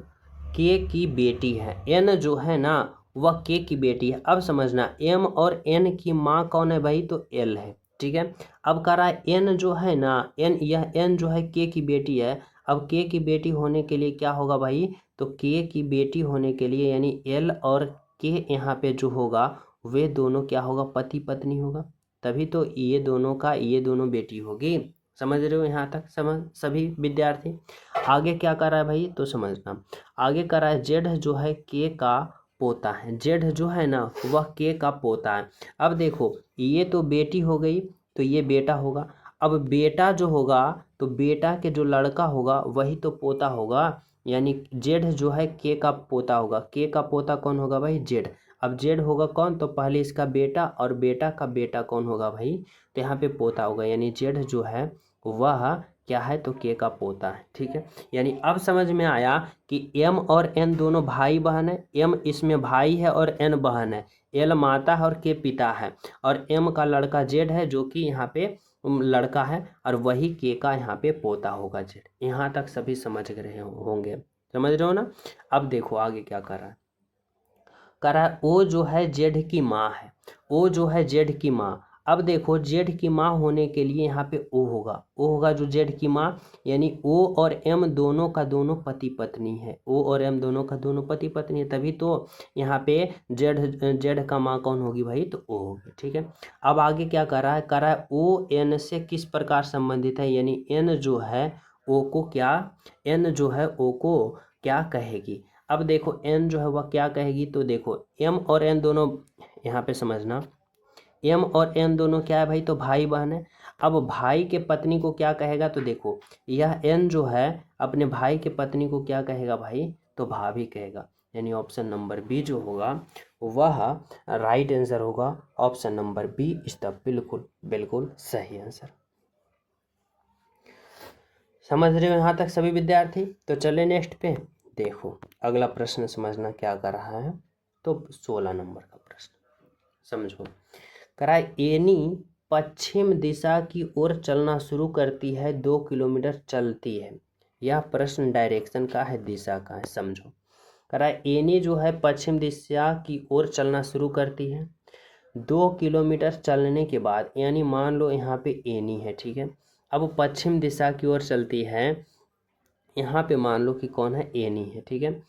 k की बेटी है, n जो है ना वह k की बेटी है। अब समझना m और n की माँ कौन है भाई, तो l है, ठीक है। अब कह रहा है n जो है ना, n यह n जो है k की बेटी है। अब k की बेटी होने के लिए क्या होगा भाई, तो k की बेटी होने के लिए यानी l और k यहाँ पे जो होगा वे दोनों क्या होगा, पति पत्नी होगा, तभी तो ये दोनों बेटी होगी। समझ रहे हो यहाँ तक, समझ सभी विद्यार्थी। आगे क्या कर रहा है भाई, तो समझना आगे कर रहा है जेड जो है के का पोता है, जेड जो है ना वह के का पोता है। अब देखो ये तो बेटी हो गई, तो ये बेटा होगा। अब बेटा जो होगा तो बेटा के जो लड़का होगा वही तो पोता होगा, यानी जेड जो है के का पोता होगा। के का पोता कौन होगा भाई, जेड। अब जेड होगा कौन, तो पहले इसका बेटा और बेटा का बेटा कौन होगा भाई, तो यहाँ पे पोता होगा, यानी जेड जो है वह क्या है, तो के का पोता है, ठीक है। यानी अब समझ में आया कि m और n दोनों भाई बहन है, m इसमें भाई है और n बहन है, l माता है और के पिता है, और m का लड़का जेड है जो कि यहाँ पे लड़का है, और वही के का यहाँ पे पोता होगा जेड। यहाँ तक सभी समझ रहे होंगे, समझ रहे हो ना। अब देखो आगे क्या कर रहा है, कर रहा है ओ जो है जेड की माँ है, ओ जो है जेड की माँ। अब देखो जेड की माँ होने के लिए यहाँ पे ओ होगा जो जेड की माँ, यानी ओ और एम दोनों का दोनों पति पत्नी है, ओ और एम दोनों का दोनों पति पत्नी है, तभी तो यहाँ पे जेड का माँ कौन होगी भाई, तो ओ होगी, ठीक है। अब आगे क्या कर रहा है ओ एन से किस प्रकार संबंधित है, यानी एन जो है ओ को क्या, एन जो है ओ को क्या कहेगी। अब देखो n जो है वह क्या कहेगी, तो देखो m और n दोनों, यहाँ पे समझना m और n दोनों क्या है भाई, तो भाई बहन है। अब भाई के पत्नी को क्या कहेगा, तो देखो यह n जो है अपने भाई के पत्नी को क्या कहेगा भाई, तो भाभी कहेगा, यानी ऑप्शन नंबर बी जो होगा वह राइट आंसर होगा। Option number b is the बिल्कुल बिल्कुल सही आंसर। समझ रहे हो यहाँ तक सभी विद्यार्थी। तो चले नेक्स्ट पे, देखो अगला प्रश्न समझना क्या कर रहा है, तो 16 नंबर का प्रश्न समझो। करा एनी पश्चिम दिशा की ओर चलना शुरू करती है, 2 किलोमीटर चलती है। यह प्रश्न डायरेक्शन का है, दिशा का है, समझो। करा एनी जो है पश्चिम दिशा की ओर चलना शुरू करती है, 2 किलोमीटर चलने के बाद, यानी मान लो यहाँ पे एनी है, ठीक है। अब पश्चिम दिशा की ओर चलती है, यहाँ पे मान लो कि कौन है, एनी है, ठीक है।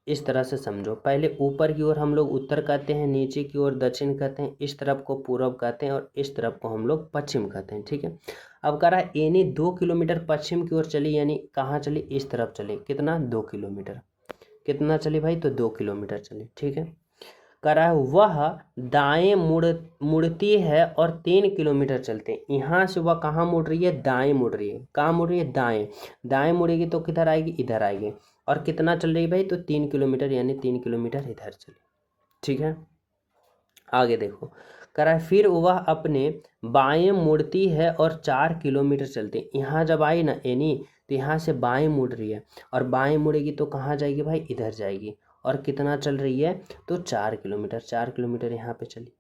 इस तरह से समझो, पहले ऊपर की ओर हम लोग उत्तर कहते हैं, नीचे की ओर दक्षिण कहते हैं, इस तरफ को पूर्व कहते हैं और इस तरफ को हम लोग पश्चिम कहते हैं, ठीक है। अब कह रहा है एनी 2 किलोमीटर पश्चिम की ओर चली, यानी कहाँ चली, इस तरफ चली, कितना, 2 किलोमीटर। कितना चली भाई, तो 2 किलोमीटर चली, ठीक है। कह रहा है वह दाएं मुड़ती है और 3 किलोमीटर चलते हैं। यहाँ से वह कहाँ मुड़ रही है, दाएं मुड़ रही है, कहाँ मुड़ रही है, दाएं। दाएं मुड़ेगी तो किधर आएगी, इधर आएगी, और कितना चल रही है भाई, तो 3 किलोमीटर, यानी 3 किलोमीटर इधर चली, ठीक है। आगे देखो, कह रहा है फिर वह अपने बाएं मुड़ती है और 4 किलोमीटर चलते। यहाँ जब आई ना एनी, तो यहाँ से बाएं मुड़ रही है, और बाएं मुड़ेगी तो कहाँ जाएगी भाई, इधर जाएगी, और कितना चल रही है, तो 4 किलोमीटर, 4 किलोमीटर यहाँ पे चली।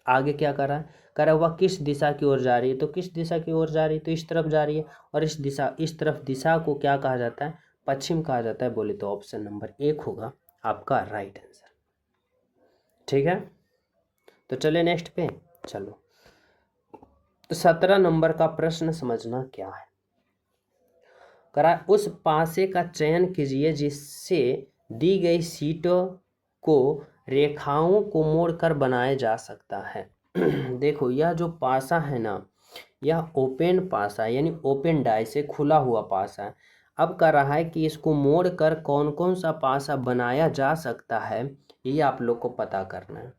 आगे क्या कर रहा है, कह रहा है वह किस दिशा की ओर जा रही है, तो किस दिशा की ओर जा रही है, तो इस तरफ जा रही है, और इस तरफ दिशा को क्या कहा जाता है, पश्चिम कहा जाता है, बोले तो ऑप्शन नंबर 1 होगा आपका राइट आंसर, ठीक है। तो चले नेक्स्ट पे, चलो। तो 17 नंबर का प्रश्न समझना क्या है, करा उस पासे का चयन कीजिए जिससे दी गई सीटों को रेखाओं को मोड़कर बनाया जा सकता है। देखो यह जो पासा है ना, यह ओपन पासा है, यानी ओपन डाई से खुला हुआ पासा है। अब कह रहा है कि इसको मोड़कर कौन कौन सा पासा बनाया जा सकता है, ये आप लोग को पता करना है।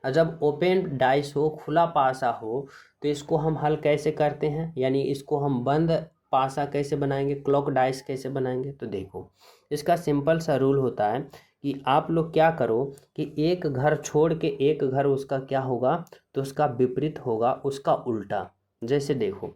और जब ओपन डाइस हो, खुला पासा हो, तो इसको हम हल कैसे करते हैं, यानी इसको हम बंद पासा कैसे बनाएंगे, क्लॉक डाइस कैसे बनाएंगे। तो देखो इसका सिंपल सा रूल होता है कि आप लोग क्या करो कि एक घर छोड़ के एक घर उसका क्या होगा, तो उसका विपरीत होगा, उसका उल्टा। जैसे देखो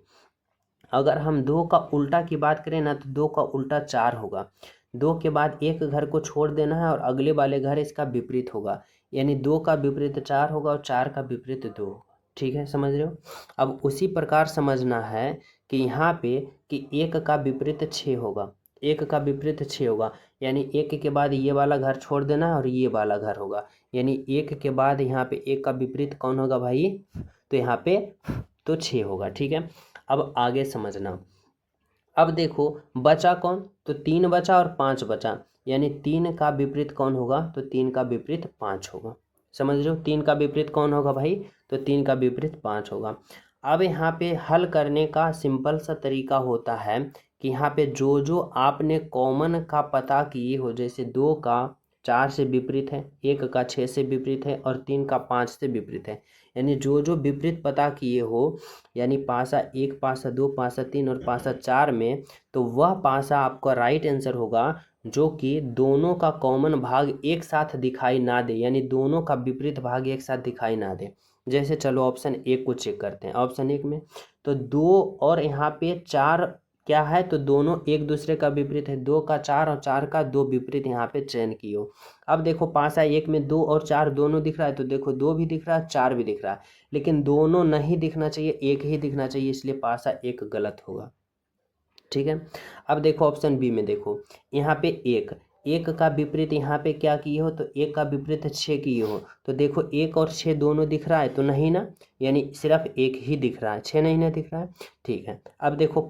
अगर हम 2 का उल्टा की बात करें ना, तो 2 का उल्टा 4 होगा। 2 के बाद एक घर को छोड़ देना है और अगले वाले घर इसका विपरीत होगा, यानी 2 का विपरीत 4 होगा और 4 का विपरीत 2 होगा। ठीक है, समझ रहे हो। अब उसी प्रकार समझना है कि यहाँ पे कि 1 का विपरीत 6 होगा, 1 का विपरीत 6 होगा, यानी 1 के बाद ये वाला घर छोड़ देना है और ये वाला घर होगा, यानी 1 के बाद यहाँ पे 1 का विपरीत कौन होगा भाई, तो यहाँ पे तो 6 होगा। ठीक है, अब आगे समझना। अब देखो बचा कौन, तो 3 बचा और 5 बचा, यानी 3 का विपरीत कौन होगा, तो 3 का विपरीत 5 होगा। समझ रहे हो, 3 का विपरीत कौन होगा भाई, तो 3 का विपरीत 5 होगा। अब यहाँ पे हल करने का सिंपल सा तरीका होता है कि यहाँ पे जो जो आपने कॉमन का पता किए हो, जैसे 2 का 4 से विपरीत है, 1 का 6 से विपरीत है और 3 का 5 से विपरीत है, यानी जो जो विपरीत पता किए हो, यानी पासा 1, पासा 2, पासा 3 और पासा 4 में, तो वह पासा आपका राइट आंसर होगा जो कि दोनों का कॉमन भाग एक साथ दिखाई ना दे, यानी दोनों का विपरीत भाग एक साथ दिखाई ना दे। जैसे चलो ऑप्शन 1 को चेक करते हैं। ऑप्शन 1 में तो 2 और यहाँ पे 4 क्या है, तो दोनों एक दूसरे का विपरीत है, 2 का 4 और 4 का 2 विपरीत यहाँ पे चयन किए। अब देखो पासा 1 में 2 और 4 दोनों दिख रहा है, तो देखो 2 भी दिख रहा है 4 भी दिख रहा है, लेकिन दोनों नहीं दिखना चाहिए, एक ही दिखना चाहिए, इसलिए पासा 1 गलत होगा। ठीक है, अब देखो ऑप्शन बी में, देखो यहाँ पे 1 का विपरीत यहाँ पे क्या किए हो, तो 1 का विपरीत 6 किए हो, तो देखो 1 और 6 दोनों दिख रहा है, तो नहीं ना, यानी सिर्फ 1 ही दिख रहा है, 6 नहीं ना दिख रहा है। ठीक है, अब देखो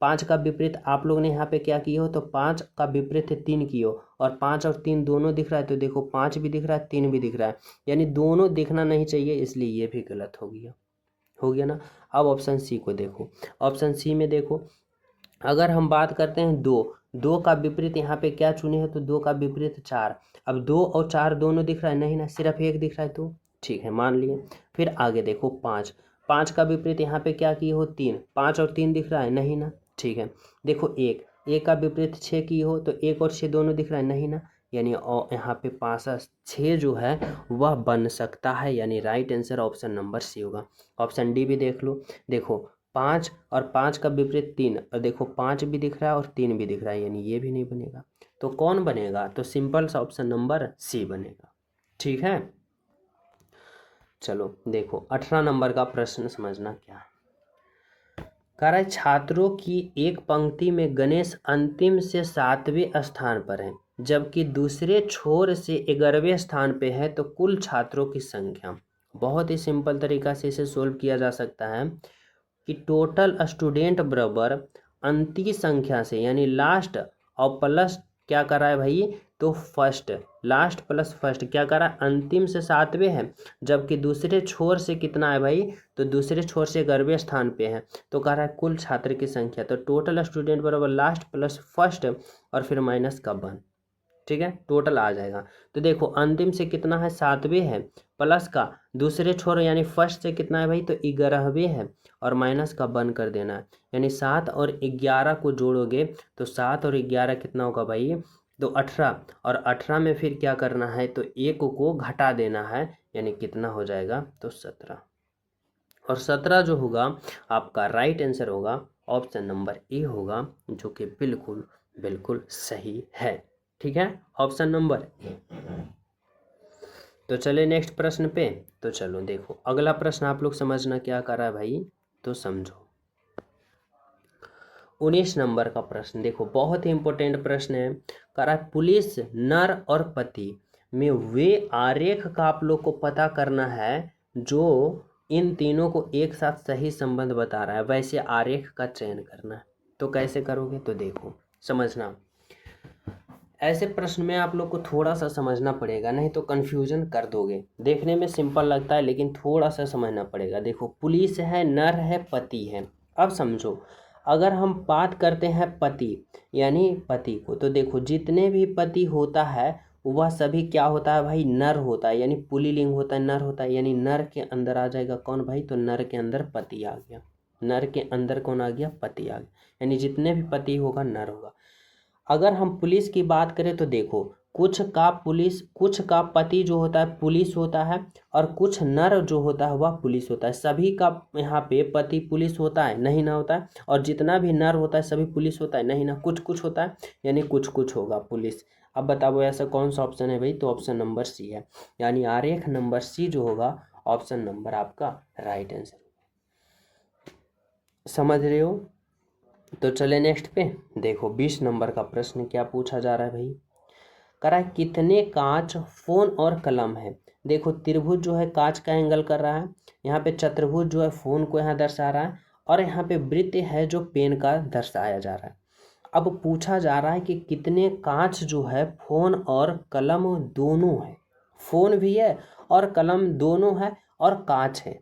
5 का विपरीत आप लोग ने यहाँ पे क्या किए हो, तो 5 का विपरीत 3 किए हो, और 5 और 3 दोनों दिख रहा है, तो देखो 5 भी दिख रहा है 3 भी दिख रहा है, यानी दोनों दिखना नहीं चाहिए, इसलिए ये भी गलत हो गया ना। अब ऑप्शन सी को देखो। ऑप्शन सी में देखो, अगर हम बात करते हैं 2 का विपरीत यहाँ पे क्या चुने हैं, तो 2 का विपरीत 4। अब 2 और 4 दोनों दिख रहा है, नहीं ना, सिर्फ 1 दिख रहा है, तो ठीक है मान लिए। फिर आगे देखो 5 का विपरीत यहाँ पे क्या किए हो, 3। 5 और 3 दिख रहा है, नहीं ना, ठीक है। देखो 1 का विपरीत 6 किए हो, तो 1 और 6 दोनों दिख रहा है, नहीं ना, यानी यहाँ पे पासा 6 जो है वह बन सकता है, यानी right answer option number C होगा। ऑप्शन डी भी देख लो। देखो 5 और 5 का विपरीत 3, और देखो 5 भी दिख रहा है और 3 भी दिख रहा है, यानी ये भी नहीं बनेगा, तो कौन बनेगा, तो सिंपल सा ऑप्शन नंबर सी बनेगा। ठीक है, चलो देखो 18 नंबर का प्रश्न समझना क्या है। कह रहा है छात्रों की एक पंक्ति में गणेश अंतिम से 7वें स्थान पर है, जबकि दूसरे छोर से 11वें स्थान पे है, तो कुल छात्रों की संख्या। बहुत ही सिंपल तरीका से इसे सोल्व किया जा सकता है कि टोटल स्टूडेंट बराबर अंतिम संख्या से, यानी लास्ट और प्लस क्या कर रहा है भाई, तो फर्स्ट, लास्ट प्लस फर्स्ट क्या कर रहा है, अंतिम से 7वें है, जबकि दूसरे छोर से कितना है भाई, तो दूसरे छोर से 11वें स्थान पे है, तो कह रहा है कुल छात्र की संख्या, तो टोटल स्टूडेंट बराबर लास्ट प्लस फर्स्ट और फिर माइनस का 1। ठीक है, टोटल आ जाएगा। तो देखो अंतिम से कितना है, 7वें है, प्लस का दूसरे छोर यानी फर्स्ट से कितना है भाई, तो 11वें है, और माइनस का 1 कर देना है, यानी 7 और 11 को जोड़ोगे तो 7 और 11 कितना होगा भाई, तो 18, और 18 में फिर क्या करना है, तो 1 को घटा देना है, यानी कितना हो जाएगा, तो 17, और 17 जो होगा आपका राइट आंसर होगा ऑप्शन नंबर ए होगा, जो कि बिल्कुल बिल्कुल सही है। ठीक है, ऑप्शन नंबर ए। तो चले नेक्स्ट प्रश्न पे। तो चलो देखो अगला प्रश्न आप लोग समझना क्या कर रहा है भाई, तो समझो 19 नंबर का प्रश्न देखो, बहुत ही इंपॉर्टेंट प्रश्न है। कह रहा है पुलिस नर और पति में वे आरेख का आप लोग को पता करना है जो इन तीनों को एक साथ सही संबंध बता रहा है, वैसे आरेख का चयन करना है। तो कैसे करोगे, तो देखो समझना, ऐसे प्रश्न में आप लोग को थोड़ा सा समझना पड़ेगा, नहीं तो कन्फ्यूजन कर दोगे। देखने में सिंपल लगता है लेकिन थोड़ा सा समझना पड़ेगा। देखो पुलिस है, नर है, पति है। अब समझो, अगर हम बात करते हैं पति यानी पति को, तो देखो जितने भी पति होता है वह सभी क्या होता है भाई, नर होता है, यानी पुल्लिंग होता है, नर होता है, यानी नर के अंदर आ जाएगा कौन भाई, तो नर के अंदर पति आ गया, नर के अंदर कौन आ गया, पति आ गया, यानी जितने भी पति होगा नर होगा। अगर हम पुलिस की बात करें तो देखो कुछ का पति जो होता है पुलिस होता है, और कुछ नर जो होता है वह पुलिस होता है। सभी का यहाँ पे पति पुलिस होता है नहीं ना होता है, और जितना भी नर होता है सभी पुलिस होता है नहीं ना, कुछ कुछ होता है, यानी कुछ कुछ होगा पुलिस। अब बताओ ऐसा कौन सा ऑप्शन है भाई, तो ऑप्शन नंबर सी है, यानी आरेख नंबर सी जो होगा ऑप्शन नंबर आपका राइट आंसर। समझ रहे हो? तो चले नेक्स्ट पे। देखो 20 नंबर का प्रश्न क्या पूछा जा रहा है भाई, करा कितने कांच फोन और कलम है। देखो त्रिभुज जो है कांच का एंगल कर रहा है, यहाँ पे चतुर्भुज जो है फोन को यहाँ दर्शा रहा है, और यहाँ पे वृत्त है जो पेन का दर्शाया जा रहा है। अब पूछा जा रहा है कि कितने कांच जो है फोन और कलम दोनों है, फोन भी है और कलम दोनों है और कांच है।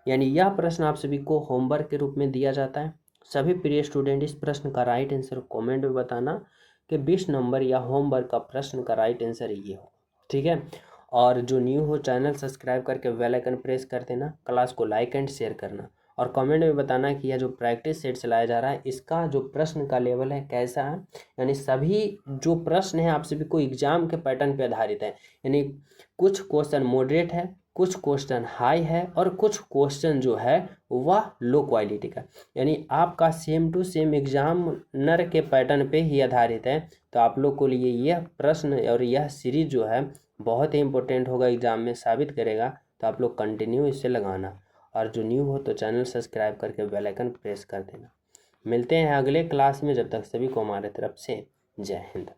यानी यह प्रश्न आप सभी को होमवर्क के रूप में दिया जाता है। सभी प्रिय स्टूडेंट इस प्रश्न का राइट आंसर कमेंट में बताना कि 20 नंबर या होमवर्क का प्रश्न का राइट आंसर ये हो, ठीक है। और जो न्यू हो चैनल सब्सक्राइब करके बेल आइकन प्रेस कर देना, क्लास को लाइक एंड शेयर करना, और कमेंट में बताना कि यह जो प्रैक्टिस सेट चलाया जा रहा है इसका जो प्रश्न का लेवल है कैसा है। यानी सभी जो प्रश्न है आप सभी को एग्जाम के पैटर्न पे आधारित है, यानी कुछ क्वेश्चन मॉडरेट है, कुछ क्वेश्चन हाई है, और कुछ क्वेश्चन जो है वह लो क्वालिटी का, यानी आपका सेम टू सेम एग्जामिनर के पैटर्न पे ही आधारित है। तो आप लोग को लिए यह प्रश्न और यह सीरीज जो है बहुत ही इंपॉर्टेंट होगा, एग्जाम में साबित करेगा। तो आप लोग कंटिन्यू इसे लगाना, और जो न्यू हो तो चैनल सब्सक्राइब करके बेल आइकन प्रेस कर देना। मिलते हैं अगले क्लास में, जब तक सभी को हमारे तरफ से जय हिंद।